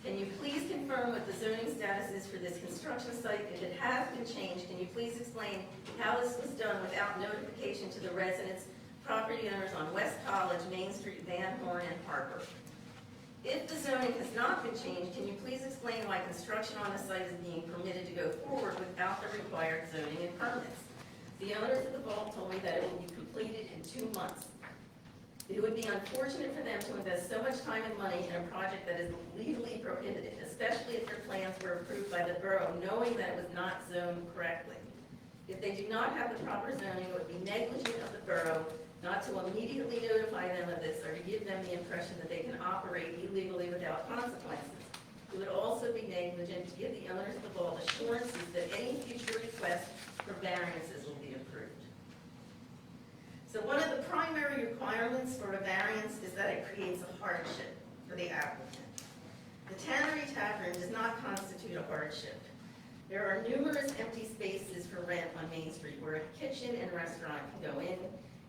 Can you please confirm what the zoning status is for this construction site? If it has been changed, can you please explain how this was done without notification to the residents, property owners on West College, Main Street, Van Horn, and Harper? If the zoning has not been changed, can you please explain why construction on the site is being permitted to go forward without the required zoning and permits? The owners of the vault told me that it will be completed in 2 months. It would be unfortunate for them to invest so much time and money in a project that is legally prohibited, especially if their plans were approved by the borough, knowing that it was not zoned correctly. If they do not have the proper zoning, it would be negligent of the borough not to immediately notify them of this or to give them the impression that they can operate illegally without consequences. It would also be negligent to give the owners of the vault assurances that any future requests for variances will be approved. So one of the primary requirements for a variance is that it creates a hardship for the applicant. The tannery taproom does not constitute a hardship. There are numerous empty spaces for rent on Main Street where a kitchen and restaurant can go in,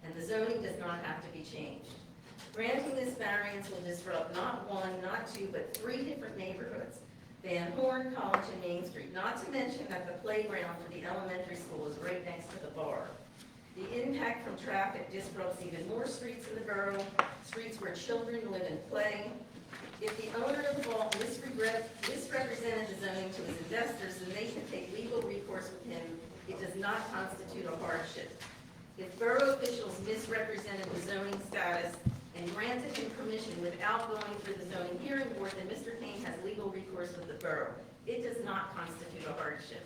and the zoning does not have to be changed. Granting this variance will disrupt not one, not two, but 3 different neighborhoods, Van Horn, College, and Main Street, not to mention that the playground for the elementary school is right next to the bar. The impact from traffic disrupts even more streets in the borough, streets where children live and play. If the owner of the vault misrepresented the zoning to his investors, then they can take legal recourse with him. It does not constitute a hardship. If borough officials misrepresented the zoning status and granted him permission without going through the zoning hearing board, then Mr. Kane has legal recourse with the borough. It does not constitute a hardship.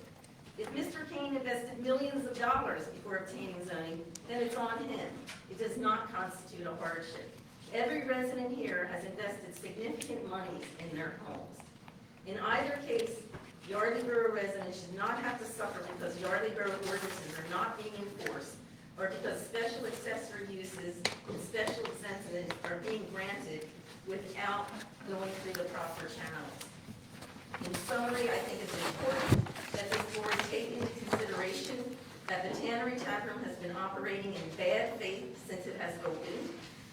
If Mr. Kane invested millions of dollars before obtaining zoning, then it's on him. It does not constitute a hardship. Every resident here has invested significant monies in their homes. In either case, Yardley Borough residents should not have to suffer because Yardley Borough ordinances are not being enforced, or because special accessory uses and special exemptions are being granted without going through the proper channels. In summary, I think it's important that this board take into consideration that the tannery taproom has been operating in bad faith since it has opened,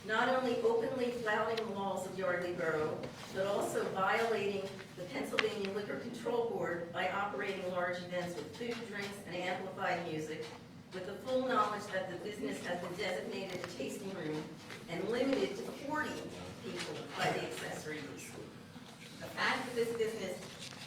not only openly flouting the laws of Yardley Borough, but also violating the Pennsylvania Liquor Control Board by operating large events with food, drinks, and amplified music, with the full knowledge that the business has been designated a tasting room and limited to 40 people by the accessory use. The fact that this business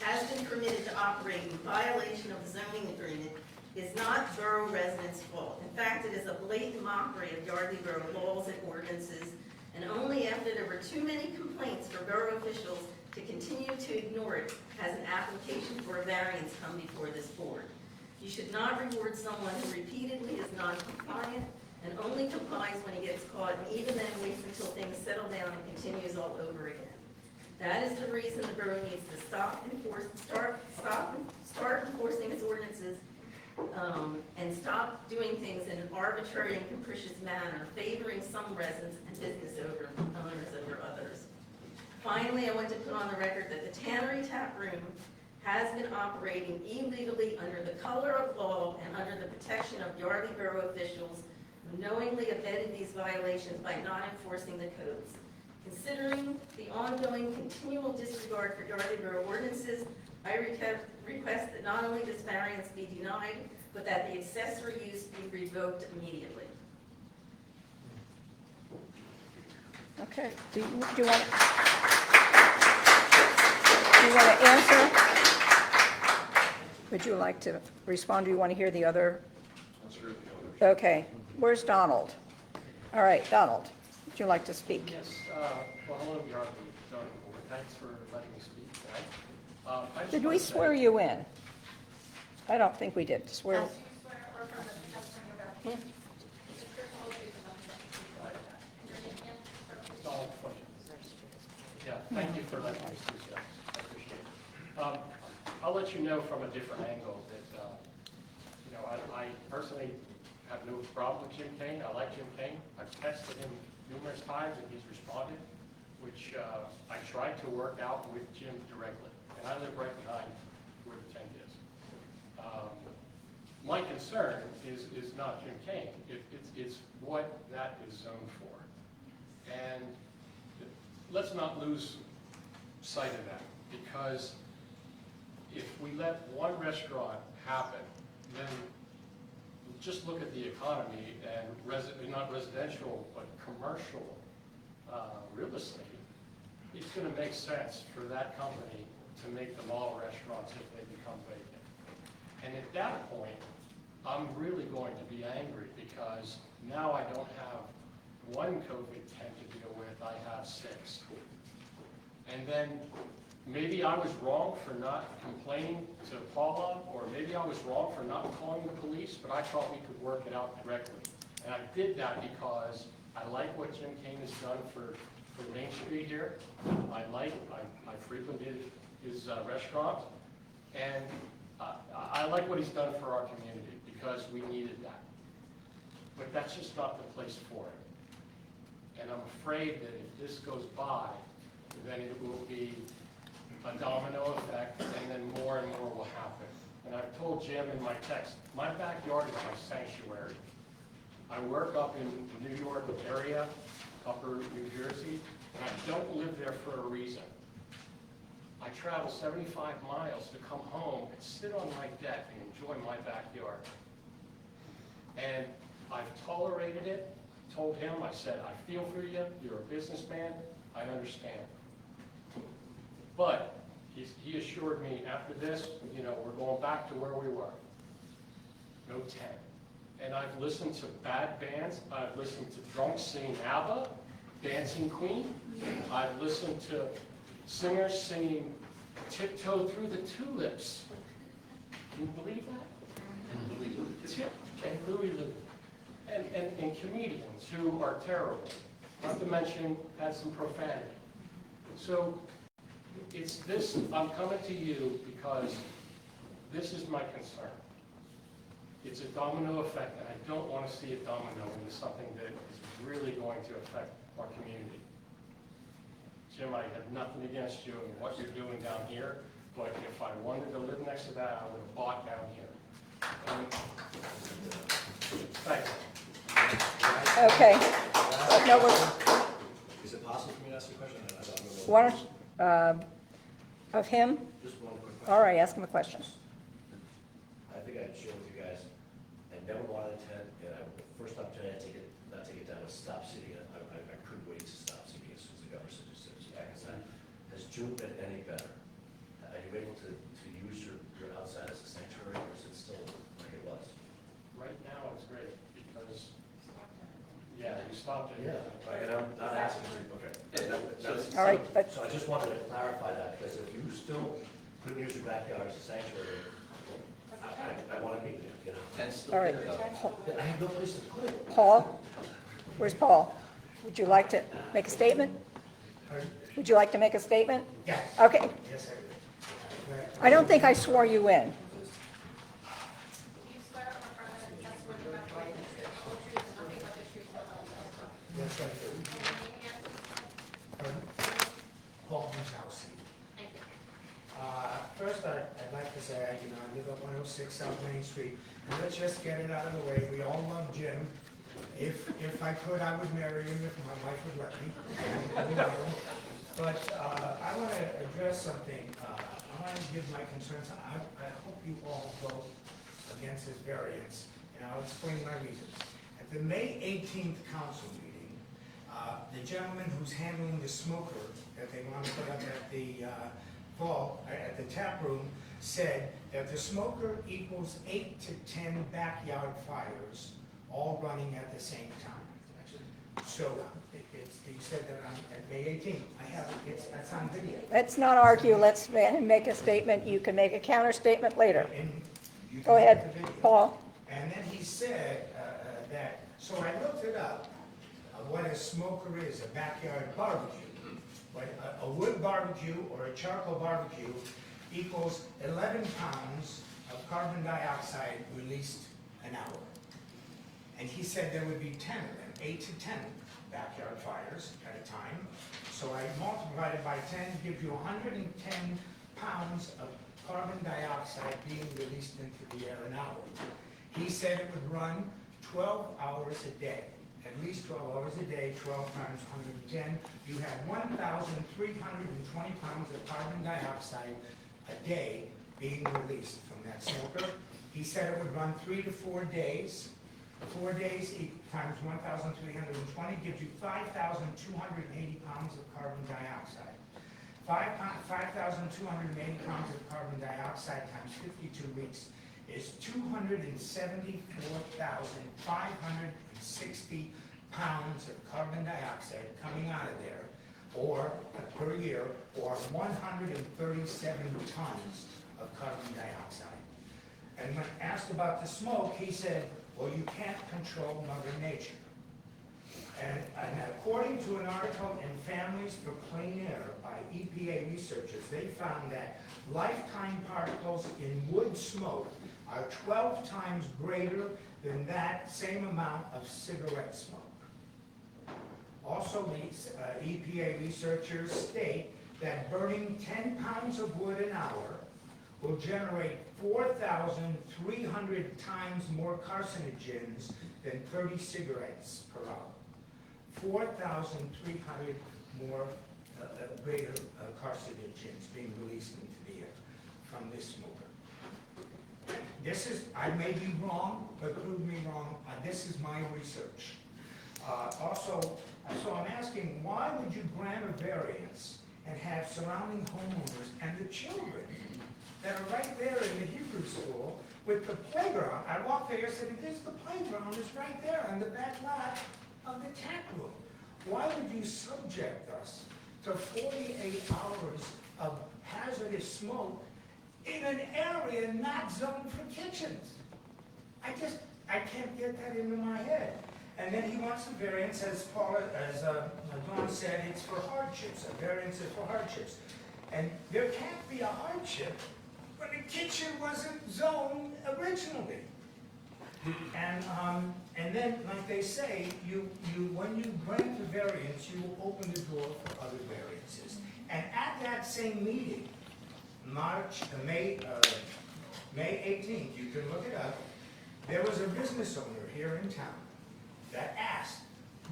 has been permitted to operate in violation of the zoning agreement is not borough residents' fault. In fact, it is a blatant mockery of Yardley Borough laws and ordinances, and only after there were too many complaints for borough officials to continue to ignore it has an application for a variance come before this board. You should not reward someone who repeatedly is non-compliant and only complies when he gets caught, and even then waits until things settle down and continues all over again. That is the reason the borough needs to start enforcing its ordinances and stop doing things in an arbitrary and capricious manner, favoring some residents and business owners over others. Finally, I want to put on the record that the tannery taproom has been operating illegally under the color of law and under the protection of Yardley Borough officials who knowingly abetted these violations by not enforcing the codes. Considering the ongoing continual disregard for Yardley Borough ordinances, I request that not only this variance be denied, but that the accessory use be revoked immediately. Okay, do you want to answer? Would you like to respond? Do you want to hear the other? Let's hear the others. Okay, where's Donald? All right, Donald, would you like to speak? Yes, well, hello, Yardley zoning board. Thanks for letting me speak tonight. I just Did wanna we say- swear you in? I don't think we did. Swear. Do you swear or affirm that the testimony you're about to give is the truth, the whole truth, and nothing but the truth, and your name again? It's all questions. Yeah, thank you for letting me speak, I appreciate it. I'll let you know from a different angle that, I personally have no problem with Jim Kane. I like Jim Kane. I've tested him numerous times and he's responded, which I tried to work out with Jim directly. And I live right behind where the tent is. My concern is not Jim Kane. It's what that is zoned for. And let's not lose sight of that, because if we let one restaurant happen, then just look at the economy and not residential, but commercial real estate. It's going to make sense for that company to make the model restaurants if they become vacant. And at that point, I'm really going to be angry, because now I don't have one COVID tent to deal with, I have 6. And then maybe I was wrong for not complaining to Paula, or maybe I was wrong for not calling the police, but I thought we could work it out directly. And I did that because I like what Jim Kane has done for Main Street here. I frequented his restaurant, and I like what he's done for our community, because we needed that. But that's just not the place for it. And I'm afraid that if this goes by, then it will be a domino effect, and then more and more will happen. And I've told Jim in my text, my backyard is my sanctuary. I work up in the New York area, upper New Jersey, and I don't live there for a reason. I travel 75 miles to come home and sit on my deck and enjoy my backyard. And I've tolerated it, told him, I said, I feel for you, you're a businessman, I understand. But he assured me after this, we're going back to where we were. No tent. And I've listened to bad bands. I've listened to drunks singing ABBA, Dancing Queen. I've listened to singers singing Tiptoe Through the Tulips. Can you believe that? And Louis Louis. And comedians who are terrible. Not to mention had some profanity. So it's this, I'm coming to you because this is my concern. It's a domino effect, and I don't want to see it domino into something that is really going to affect our community. Jim, I have nothing against you and what you're doing down here, but if I wanted to live next to that, I would have bought down here. Thanks. Okay. No, Is it possible for me to ask a question? I don't know. why don't, of him? Just one quick question. All right, ask him a question. I think I shared with you guys, I never wanted a tent, and the first opportunity I not take it down, was stop sitting. I couldn't wait to stop sitting as soon as the governor said, has June been any better? Are you able to use your outside as a sanctuary, or is it still like it was? Right now, it's great because, yeah, you stopped it. Yeah, and I'm not asking you, okay. All right, but So I just wanted to clarify that, because if you still couldn't use your backyard as a sanctuary, I want to meet you, all right. I have no place to put it. Paul? Where's Paul? Would you like to make a statement? Would you like to make a statement? Yes. Okay. Yes, I do. I don't think I swore you in. Do you swear or affirm that the testimony you're about to give is the whole truth, and nothing but the truth, so help you God? Yes, I do. And your name again? Paul Musowski. Thank you. First, 106 South Main Street. And let's just get it out of the way. We all love Jim. If I could, I would marry him if my wife would let me. We love him. But I want to address something. I want to give my concerns. I hope you all vote against this variance, and I'll explain my reasons. At the May 18th council meeting, the gentleman who's handling the smoker that they want to put up at the at the Taproom, said that the smoker equals 8 to 10 backyard fires, all running at the same time. So he said that at May 18th. I have it. That's on video. Let's not argue, let's make a statement. You can make a counter statement later. And you can Go look ahead, at the video. Paul. And then he said that, so I looked it up, what a smoker is, a backyard barbecue. But a wood barbecue or a charcoal barbecue equals 11 pounds of carbon dioxide released an hour. And he said there would be 10 of them, 8 to 10 backyard fires at a time. So I multiplied it by 10, gives you 110 pounds of carbon dioxide being released into the air an hour. He said it would run 12 hours a day. At least 12 hours a day, 12 times 110, you have 1,320 pounds of carbon dioxide a day being released from that smoker. He said it would run 3 to 4 days. 4 days times 1,320 gives you 5,280 pounds of carbon dioxide. 5,280 pounds of carbon dioxide times 52 weeks is 274,560 pounds of carbon dioxide coming out of there, or per year, or 137 tons of carbon dioxide. And when asked about the smoke, he said, well, you can't control Mother Nature. And according to an article in Families for Clean Air by EPA researchers, they found that lifetime particles in wood smoke are 12 times greater than that same amount of cigarette smoke. Also, these EPA researchers state that burning 10 pounds of wood an hour will generate 4,300 times more carcinogens than 30 cigarettes per hour. 4,300 more greater carcinogens being released into the air from this smoker. This is, I may be wrong, but prove me wrong. This is my research. So I'm asking, why would you grant a variance and have surrounding homeowners and the children that are right there in the Hebrew school with the playground? I walked there and said, there's the playground, it's right there on the back lot of the Taproom. Why would you subject us to 48 hours of hazardous smoke in an area not zoned for kitchens? I can't get that into my head. And then he wants a variance, as Don said, it's for hardships. A variance is for hardships. And there can't be a hardship when the kitchen wasn't zoned originally. And then, like they say, when you grant the variance, you will open the door for other variances. And at that same meeting, May 18th, you can look it up, there was a business owner here in town that asked,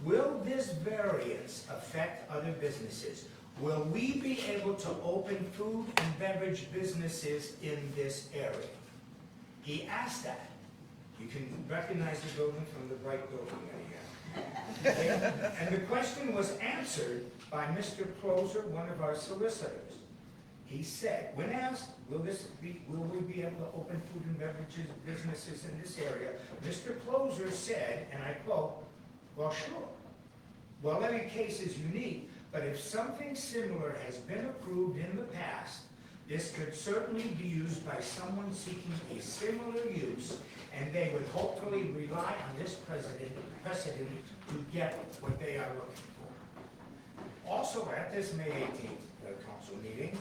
will this variance affect other businesses? Will we be able to open food and beverage businesses in this area? He asked that. You can recognize the building from the bright building that he had. And the question was answered by Mr. Closer, one of our solicitors. He said, when asked, will we be able to open food and beverages businesses in this area? Mr. Closer said, and I quote, well, sure. Well, every case is unique, but if something similar has been approved in the past, this could certainly be used by someone seeking a similar use, and they would hopefully rely on this precedent to get what they are looking for. Also, at this May 18th council meeting,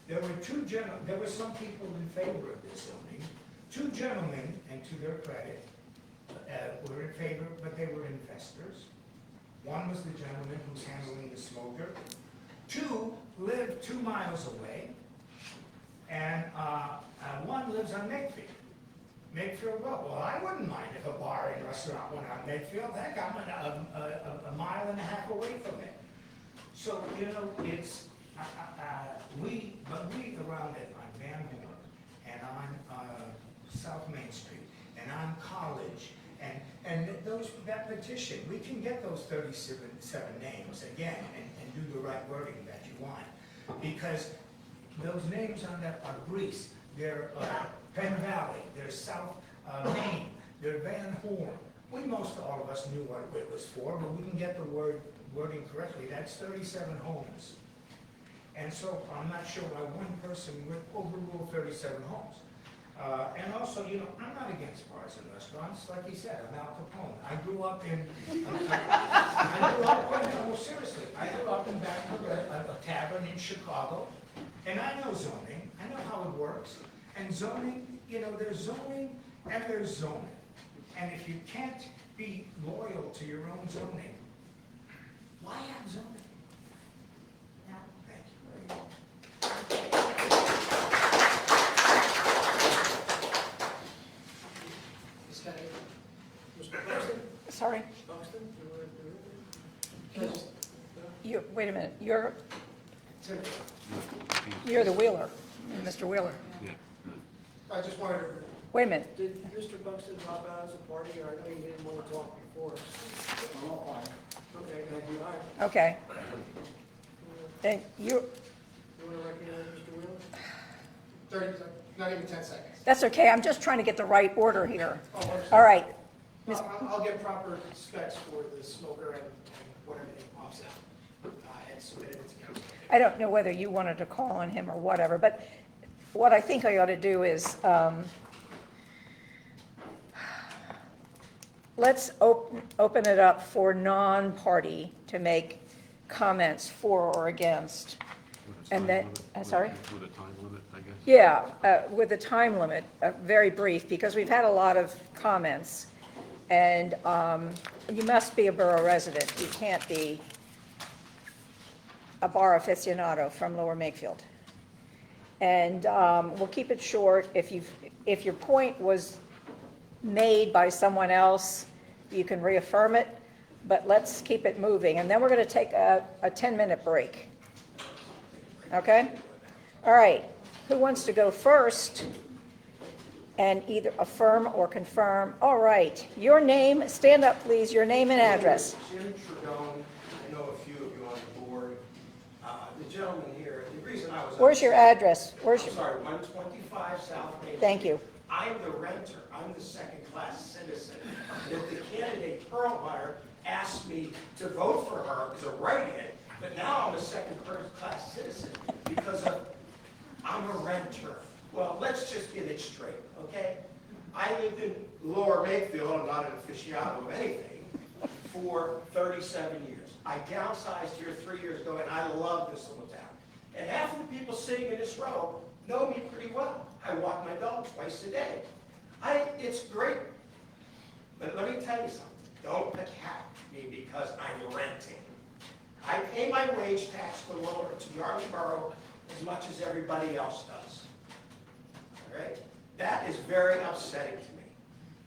there were some people in favor of this zoning. 2 gentlemen, and to their credit, were in favor, but they were investors. One was the gentleman who's handling the smoker. 2 lived 2 miles away, and one lives on Makefield. Makefield Road. Well, I wouldn't mind if a bar and restaurant went on Makefield. Heck, I'm a mile and a half away from it. So, you know, it's, we around it on Van Horn and on South Main Street and on College and that petition, we can get those 37 names again and do the right wording that you want. Because those names on that are Greece, they're Penn Valley, they're South Main, they're Van Horn. Most all of us knew what it was for, but we can get the wording correctly. That's 37 homes. And so I'm not sure why one person would overrule 37 homes. And also, you know, I'm not against bars and restaurants. Like he said, I'm Al Capone. I grew up seriously, I grew up in back of a tavern in Chicago, and I know zoning. I know how it works. And zoning, you know, there's zoning and there's zoning. And if you can't be loyal to your own zoning, why have zoning? Thank you. Mr. Buxton? Sorry, Buxton, you want to do it? wait a minute, you're Tim? the Wheeler, Mr. Wheeler. I just wanted to, Wait a minute, Did Mr. Buxton drop out as a party, or I know you didn't want to talk before? Okay, thank you. All right. okay. And you, You want to recognize Mr. Wheeler? 30, not even 10 seconds. that's okay, I'm just trying to get the right order here. Oh, understood. All right, I'll get proper specs for the smoker and whatever it pops out, and submit it to council. I don't know whether you wanted to call on him or whatever, but what I think I ought to do is, let's open it up for non-party to make comments for or against. And then, sorry? With a time limit, I guess? Yeah, with a time limit, very brief, because we've had a lot of comments. And you must be a borough resident. You can't be a bar aficionado from Lower Makefield. And we'll keep it short. If your point was made by someone else, you can reaffirm it, but let's keep it moving. And then we're going to take a 10-minute break. Okay? All right. Who wants to go first and either affirm or confirm? All right. Your name, stand up, please. Your name and address. Jim Trudone, I know a few of you on the board. The gentleman here, the reason I was... Where's your address? I'm sorry, 125 South Main. Thank you. I'm the renter. I'm the second-class citizen. And if the candidate Perlmutter asked me to vote for her as a write-in, but now I'm a second-class citizen because I'm a renter. Well, let's just get it straight, okay? I lived in Lower Makefield, I'm not an aficionado of anything, for 37 years. I downsized here 3 years ago, and I love this little town. And half of the people sitting in this row know me pretty well. I walk my dog twice a day. It's great. But let me tell you something. Don't attack me because I'm renting. I pay my wage tax to the Army Borough as much as everybody else does. All right? That is very upsetting to me.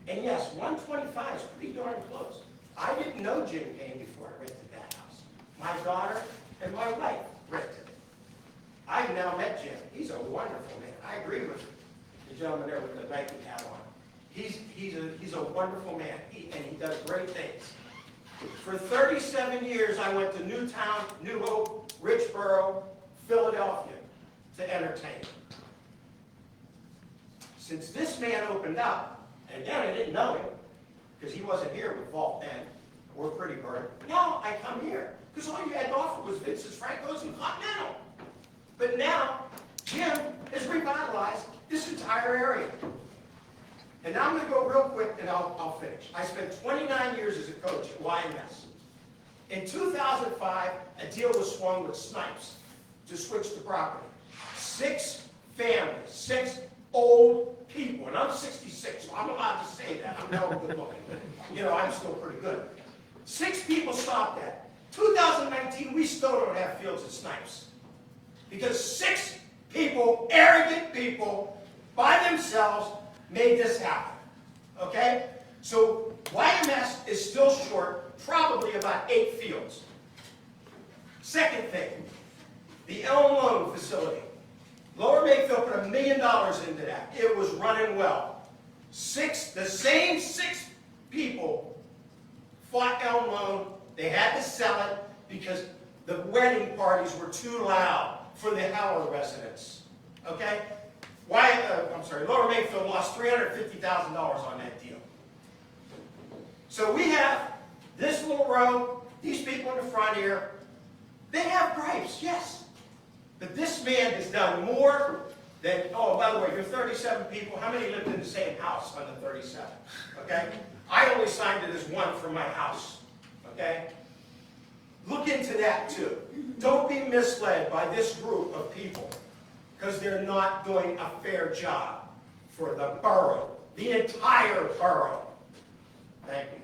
And yes, 125 is pretty darn close. I didn't know Jim Kane before I rented that house. My daughter and my wife rented it. I've now met Jim. He's a wonderful man. I agree with the gentleman there with the Nike hat on. He's a wonderful man, and he does great things. For 37 years, I went to Newtown, New Hope, Richboro, Philadelphia to entertain. Since this man opened up, and again, I didn't know him, because he wasn't here with Vault then, or Pretty Bird. Now I come here, because all you had to offer was Vincent Franco's and Continental. But now, Jim has revitalized this entire area. And now I'm going to go real quick, and I'll finish. I spent 29 years as a coach at YMS. In 2005, a deal was swung with Snipes to switch the property. 6 families, 6 old people, and I'm 66, so I'm allowed to say that. I'm now good looking. You know, I'm still pretty good. 6 people stopped that. 2019, we still don't have fields at Snipes. Because 6 people, arrogant people, by themselves, made this happen. okay? So YMS is still short, probably about 8 fields. Second thing, the Elm Loan Facility. Lower Mayfield put $1 million into that. It was running well. The same six people fought Elm Loan. They had to sell it because the wedding parties were too loud for the Howard residents. Okay? Lower Mayfield lost $350,000 on that deal. So we have this little row, these people in the front here, they have gripes, yes. But this man has done more than, oh, by the way, you're 37 people. How many lived in the same house on the 37? Okay? I only signed it as one for my house. Okay? Look into that too. Don't be misled by this group of people because they're not doing a fair job for the borough, the entire borough. Thank you.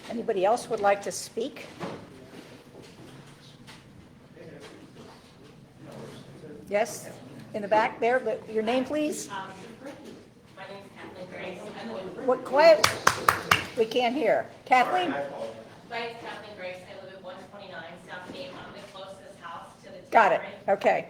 Anybody else would like to speak? Yes, in the back there. Your name, please? My name's Kathleen Grace. I live in What, quiet? We can't hear. Kathleen? My name's Kathleen Grace. I live at 129 South Main. I'm the closest house to the Got it. Taproom. Okay.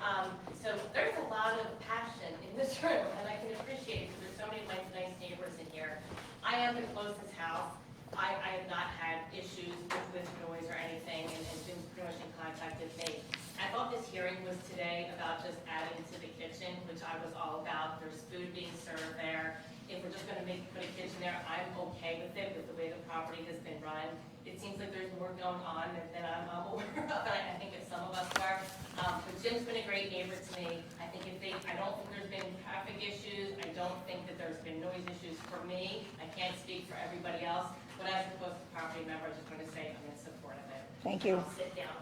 So there's a lot of passion in this room, and I can appreciate it because there's so many nice neighbors in here. I am the closest house. I have not had issues with noise or anything, and Jim's pretty much in contact with me. I thought this hearing was today about just adding to the kitchen, which I was all about. There's food being served there. If we're just going to put a kitchen there, I'm okay with it, with the way the property has been run. It seems like there's more going on than I'm aware of, and I think that some of us are. But Jim's been a great neighbor to me. I don't think there's been traffic issues. I don't think that there's been noise issues for me. I can't speak for everybody else, but as a close property member, I just want to say I'm in support of it. Thank you. I'll sit down.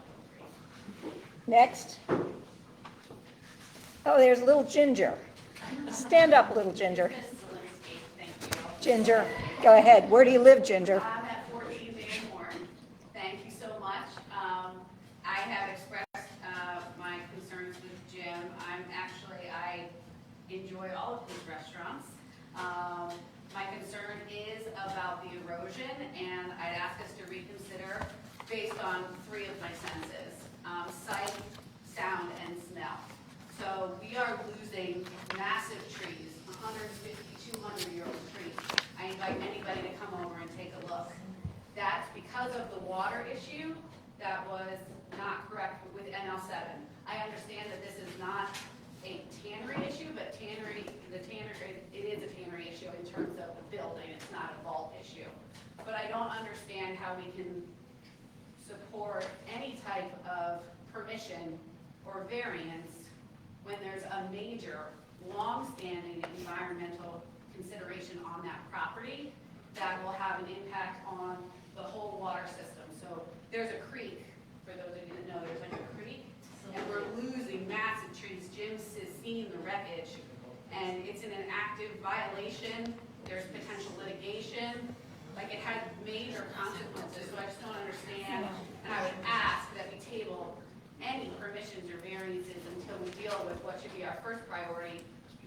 Next. Oh, there's little Ginger. Stand up, little Ginger. Thank you. Ginger, go ahead. Where do you live, Ginger? I'm at 14 Van Horn. Thank you so much. I have expressed my concerns with Jim. I enjoy all of his restaurants. My concern is about the erosion, and I'd ask us to reconsider based on 3 of my senses, sight, sound, and smell. So we are losing massive trees, 150, 200-year-old trees. I invite anybody to come over and take a look. That's because of the water issue that was not correct with NL7. I understand that this is not a tannery issue, but it is a tannery issue in terms of the building. It's not a vault issue. But I don't understand how we can support any type of permission or variance when there's a major, long-standing environmental consideration on that property that will have an impact on the whole water system. So there's a creek, for those of you that know, there's like a creek, and we're losing massive trees. Jim has seen the wreckage, and it's in an active violation. There's potential litigation. Like, it had major consequences, so I just don't understand. And I would ask that we table any permissions or variances until we deal with what should be our first priority,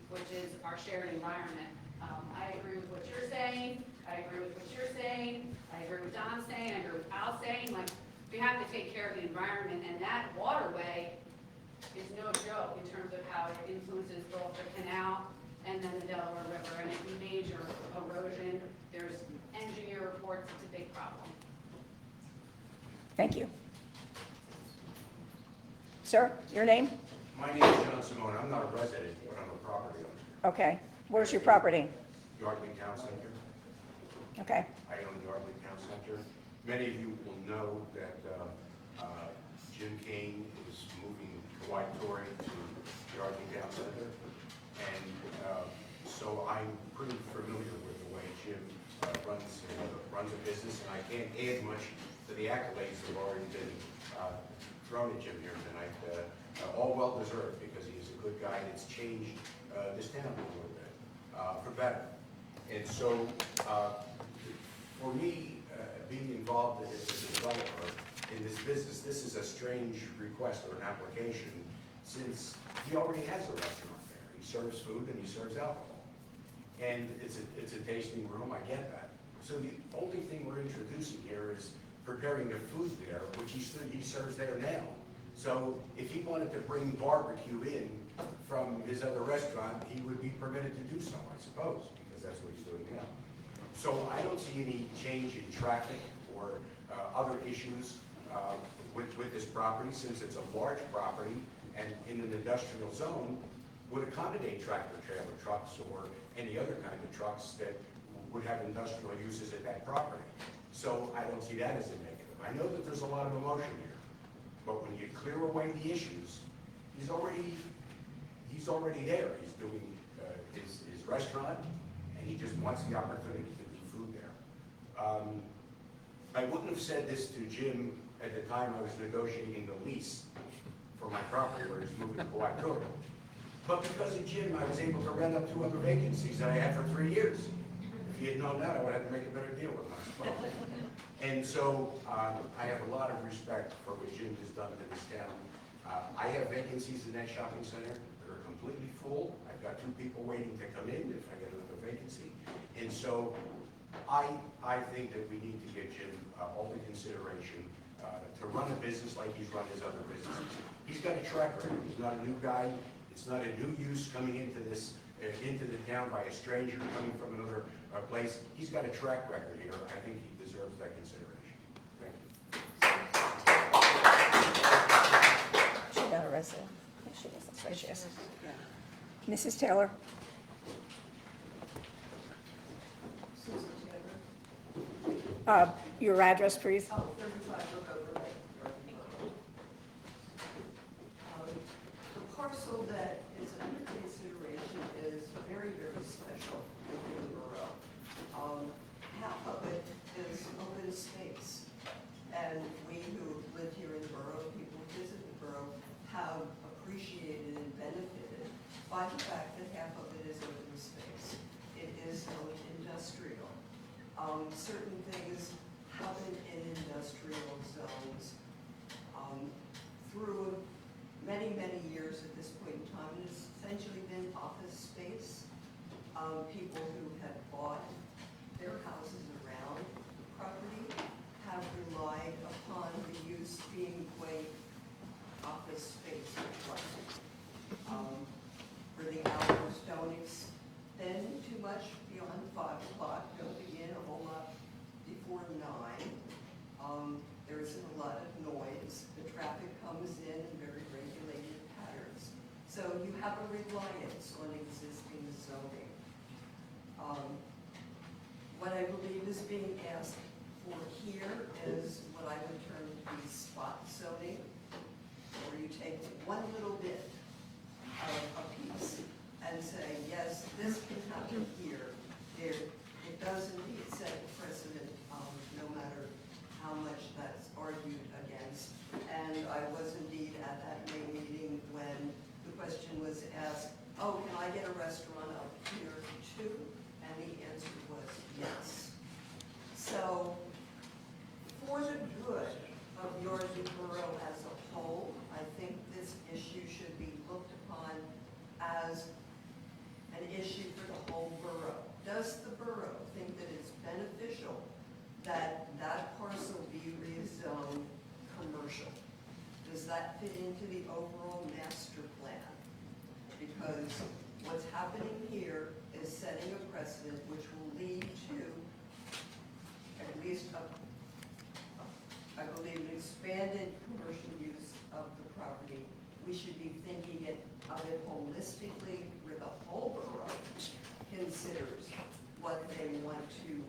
which is our shared environment. I agree with what you're saying. I agree with what you're saying. I agree with Don's saying. I agree with Al's saying. Like, we have to take care of the environment, and that waterway is no joke in terms of how it influences both the canal and then the Delaware River, and it's major erosion. There's engineer reports. It's a big problem. Thank you. Sir, your name? My name is John Simone. I'm not a resident, but I'm a property owner. Okay. Where's your property? Yardley Town Center. Okay. I own Yardley Town Center. Many of you will know that Jim Kane is moving White Tory to Yardley Town Center. And so I'm pretty familiar with the way Jim runs a business, and I can't add much to the accolades that have already been thrown at Jim here tonight. All well deserved, because he's a good guy, and it's changed this town a little bit for better. And so, for me, being involved as a developer in this business, this is a strange request or an application, since he already has a restaurant there. He serves food and he serves alcohol. and it's a tasting room, I get that. So the only thing we're introducing here is preparing the food there, which he serves there now. So if he wanted to bring barbecue in from his other restaurant, he would be permitted to do so, I suppose, because that's what he's doing now. So I don't see any change in traffic or other issues with this property, since it's a large property and in an industrial zone would accommodate tractor trailer trucks or any other kind of trucks that would have industrial uses at that property. So I don't see that as a negative. I know that there's a lot of emotion here, but when you clear away the issues, he's already there. He's doing his restaurant, and he just wants the opportunity to do food there. I wouldn't have said this to Jim at the time I was negotiating the lease for my property where he's moving to Waikura. But because of Jim, I was able to rent up 2 other vacancies that I had for 3 years. If he had known that, I would have to make a better deal with myself. And so I have a lot of respect for what Jim has done to this town. I have vacancies in that shopping center that are completely full. I've got 2 people waiting to come in if I get another vacancy. And so I think that we need to give Jim all the consideration to run a business like he's run his other businesses. He's got a track record. He's not a new guy. It's not a new use coming into the town by a stranger coming from another place. He's got a track record here. I think he deserves that consideration. Thank you. She got arrested. Yes, she is. That's right, she is. Mrs. Taylor? Your address, please. 35 Rookover Lake. The parcel that is under consideration is very, very special within the borough. Half of it is open space, and we who live here in the borough, people who visit the borough, have appreciated and benefited by the fact that half of it is open space. It is zoned industrial. Certain things happen in industrial zones through many, many years at this point in time. It's essentially been office space. People who have bought their houses around the property have relied upon the use being quite office space reflected. Where the hours don't extend too much beyond 5 o'clock, don't begin a whole lot before 9. There isn't a lot of noise. The traffic comes in very regulated patterns. So you have a reliance on existing zoning. What I believe is being asked for here is what I would term to be spot zoning, where you take one little bit of a piece and say, yes, this can happen here. It does indeed set a precedent, no matter how much that's argued against. And I was indeed at that May meeting when the question was asked, oh, can I get a restaurant up here too? And the answer was yes. So for the good of Yardley Borough as a whole, I think this issue should be looked upon as an issue for the whole borough. Does the borough think that it's beneficial that that parcel be rezoned commercial? Does that fit into the overall master plan? Because what's happening here is setting a precedent which will lead to at least I believe an expanded commercial use of the property. We should be thinking of it holistically, where the whole borough considers what they want to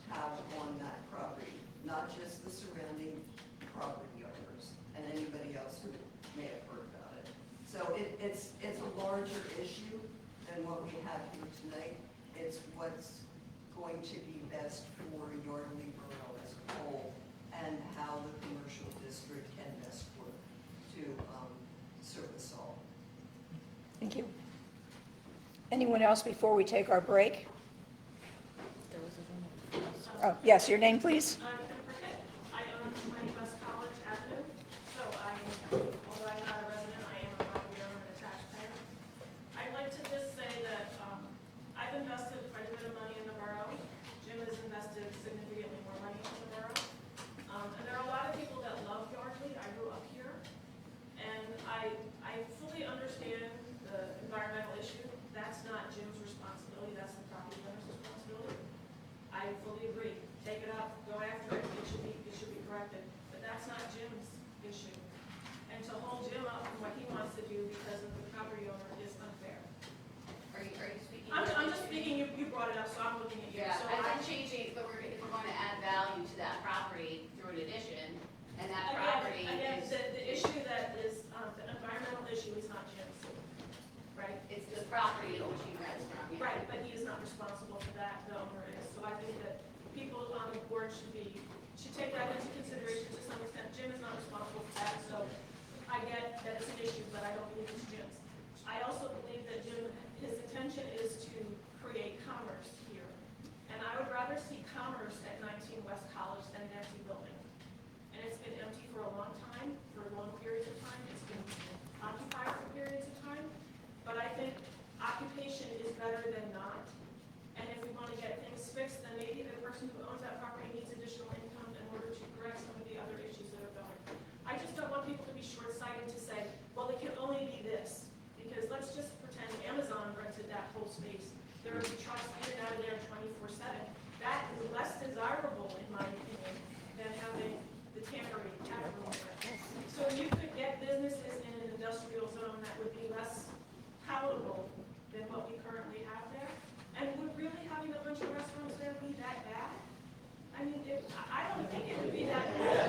have on that property, not just the surrounding property owners and anybody else who may have heard about it. So it's a larger issue than what we have here tonight. It's what's going to be best for Yardley Borough as a whole, and how the commercial district can best work to serve us all. Thank you. Anyone else before we take our break? Oh, yes, your name, please. I own 20 West College Avenue, so although I'm not a resident, I am a property owner and a taxpayer. I'd like to just say that I've invested quite a fully agree. Take it up, go after it, it should be corrected. But that's not Jim's issue. And to hold Jim up from what he wants to do because of the property owner is unfair. Are you speaking? I'm just speaking, you brought it up, so I'm looking at you. Yeah, So I'm changing, but if we're going to add value to that property through an addition, and that Again, property is, the issue that is, the environmental issue is not Jim's, right? it's the property which you guys are on. Right, but he is not responsible for that, the owner is. So I think that people on the board should take that into consideration to some extent. Jim is not responsible for that, so I get that it's an issue, but I don't believe it's Jim's. I also believe that Jim, his intention is to create commerce here. And I would rather see commerce at 19 West College than an empty building. And it's been empty for a long time, for long periods of time. It's been occupied for periods of time. But I think occupation is better than not. And if we want to get things fixed, then maybe the person who owns that property needs additional income in order to correct some of the other issues that are going. I just don't want people to be short-sighted to say, well, it can only be this. Because let's just pretend Amazon rented that whole space. There would be trucks in and out of there 24/7. That is less desirable, in my opinion, than having the tannery Taproom there. So you could get businesses in an industrial zone that would be less palatable than what we currently have there. And would really having a bunch of restaurants there be that bad? I mean, I don't think it would be that bad.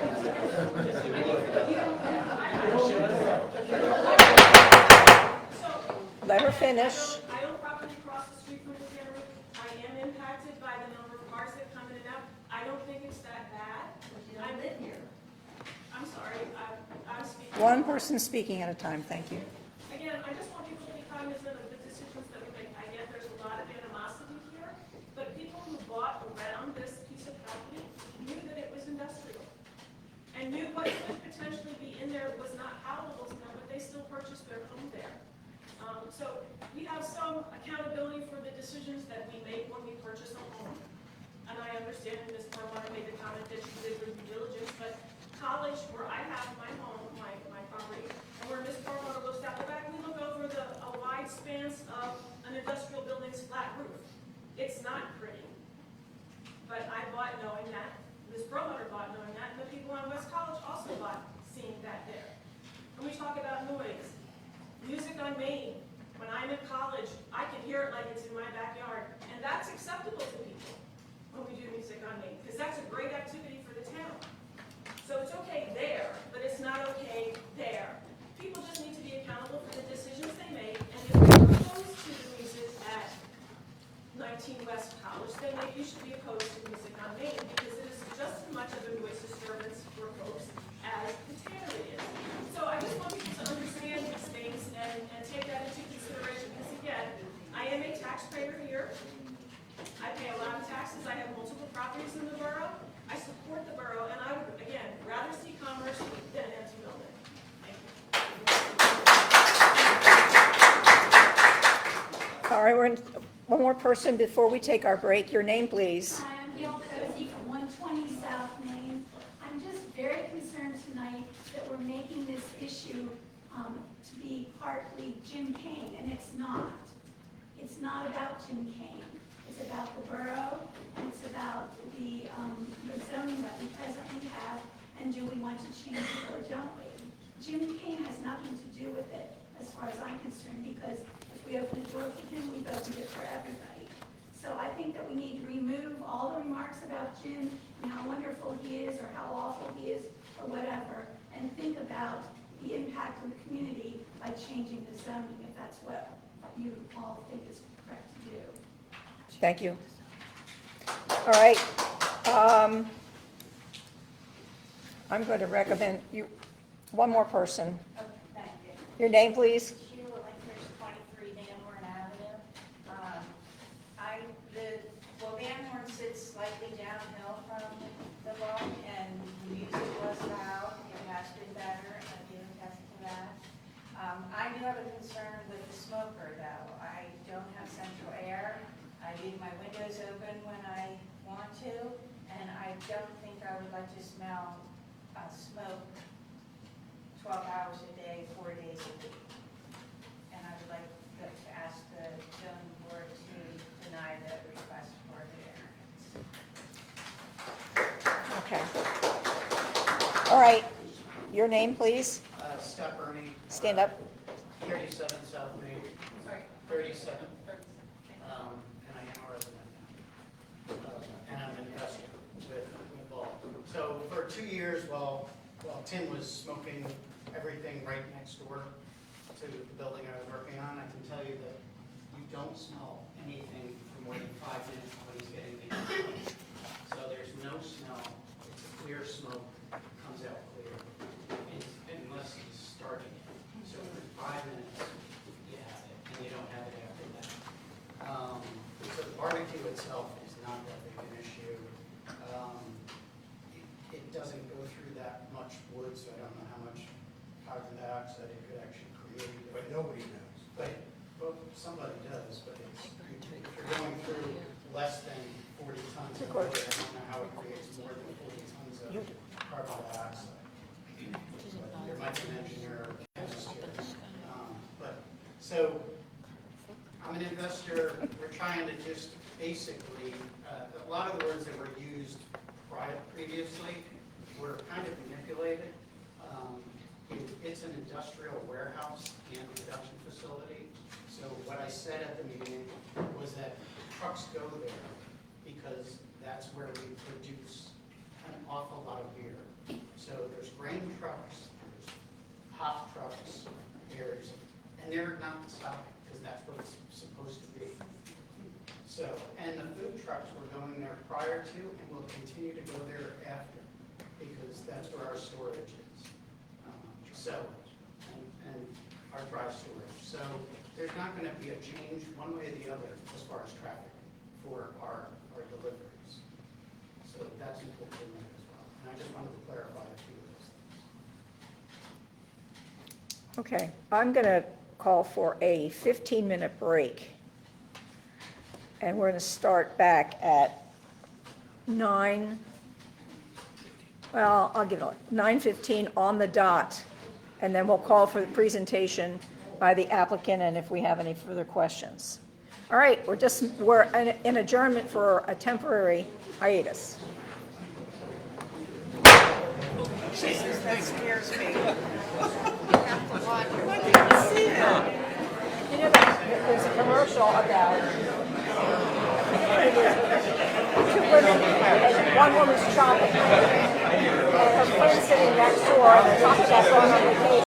Let her finish. I own property across the street from the tannery. I am impacted by the number of cars that come in and out. I don't think it's that bad. I live here. I'm sorry, I'm speaking. One person speaking at a time, thank you. Again, I just want people to be cognizant of the decisions that we make. I get there's a lot of animosity here, but people who bought around this piece of property knew that it was industrial and knew what could potentially be in there was not palatable to them, but they still purchased their home there. So we have some accountability for the decisions that we make when we purchase a home. And I understand Ms. Perlmutter made the comment that she did her due diligence, but College, where I have my home, my property, and where Ms. Perlmutter looks out the back, we look over a wide span of an industrial building's flat roof. It's not pretty. But I bought knowing that, Ms. Perlmutter bought knowing that, and the people on West College also bought seeing that there. When we talk about noise, music on Main, when I'm in college, I can hear it like it's in my backyard, and that's acceptable to people when we do music on Main, because that's a great activity for the town. So it's okay there, but it's not okay there. People just need to be accountable for the decisions they make, and if they're opposed to the music at 19 West College, then maybe you should be opposed to music on Main, because it is just as much of a noise disturbance for folks as the tannery is. So I just want people to understand these things and take that into consideration, because again, I am a taxpayer here. I pay a lot of taxes. I have multiple properties in the borough. I support the borough, and I would, again, rather see commerce than an empty building. Thank you. All right, we're in, one more person before we take our break. Your name, please. Hi, I'm Gail Cozy from 120 South Main. I'm just very concerned tonight that we're making this issue to be partly Jim Kane, and it's not. It's not about Jim Kane. It's about the borough, and it's about the zoning that we presently have, and do we want to change it or don't we? Jim Kane has nothing to do with it, as far as I'm concerned, because if we open the door for him, we've opened it for everybody. So I think that we need to remove all the remarks about Jim and how wonderful he is, or how awful he is, or whatever, and think about the impact on the community by changing the zoning, if that's what you all think is correct to do. Thank you. All right. I'm going to recommend you, one more person. Okay, thank you. Your name, please. Sheila Linkers, 23 Van Horn Avenue. Van Horn sits slightly downhill from the block, and the music was loud. It has been better, I can attest to that. I do have a concern with the smoker, though. I don't have central air. I leave my windows open when I want to, and I don't think I would like to smell smoke 12 hours a day, 4 days a week. And I would like to ask the zoning board to deny the request for the variance. All right, your name, please? Scott Burney. Stand up. 37 South Main. Sorry. 37. And I am a resident now. And I'm an investor with Ball. So for 2 years, while Tim was smoking everything right next door to the building I was working on, I can tell you that you don't smell anything for more than 5 minutes when he's getting things. So there's no smell. It's a clear smoke. Comes out clear. Unless he's starting it. So for 5 minutes, you have it, and you don't have it after that. So the barbecue itself is not that big an issue. It doesn't go through that much wood, so I don't know how much carbon dioxide it could actually create. But nobody knows. Well, somebody does, but it's, if you're going through less than 40 tons of wood, I don't know how it creates more than 40 tons of carbon dioxide. There might be an engineer or chemist here. So I'm an investor. We're trying to just basically, a lot of the words that were used previously were kind of manipulated. It's an industrial warehouse and production facility. So what I said at the meeting was that trucks go there because that's where we produce an awful lot of beer. So there's grain trucks, there's hop trucks, and they're not stopping because that's what it's supposed to be. So, and the food trucks were going there prior to and will continue to go there after because that's where our storage is. And our dry storage. So there's not going to be a change one way or the other as far as traffic for our deliveries. So that's important to me as well. And I just wanted to clarify a few of those things. Okay, I'm going to call for a 15-minute break. And we're going to start back at 9, well, I'll give it 9:15 on the dot. And then we'll call for the presentation by the applicant and if we have any further questions. All right, we're in adjournment for a temporary hiatus. Jesus, that scares me. You know, there's a commercial about two women and one woman's shopping. And her friend's sitting next door and they're talking about going on vacation.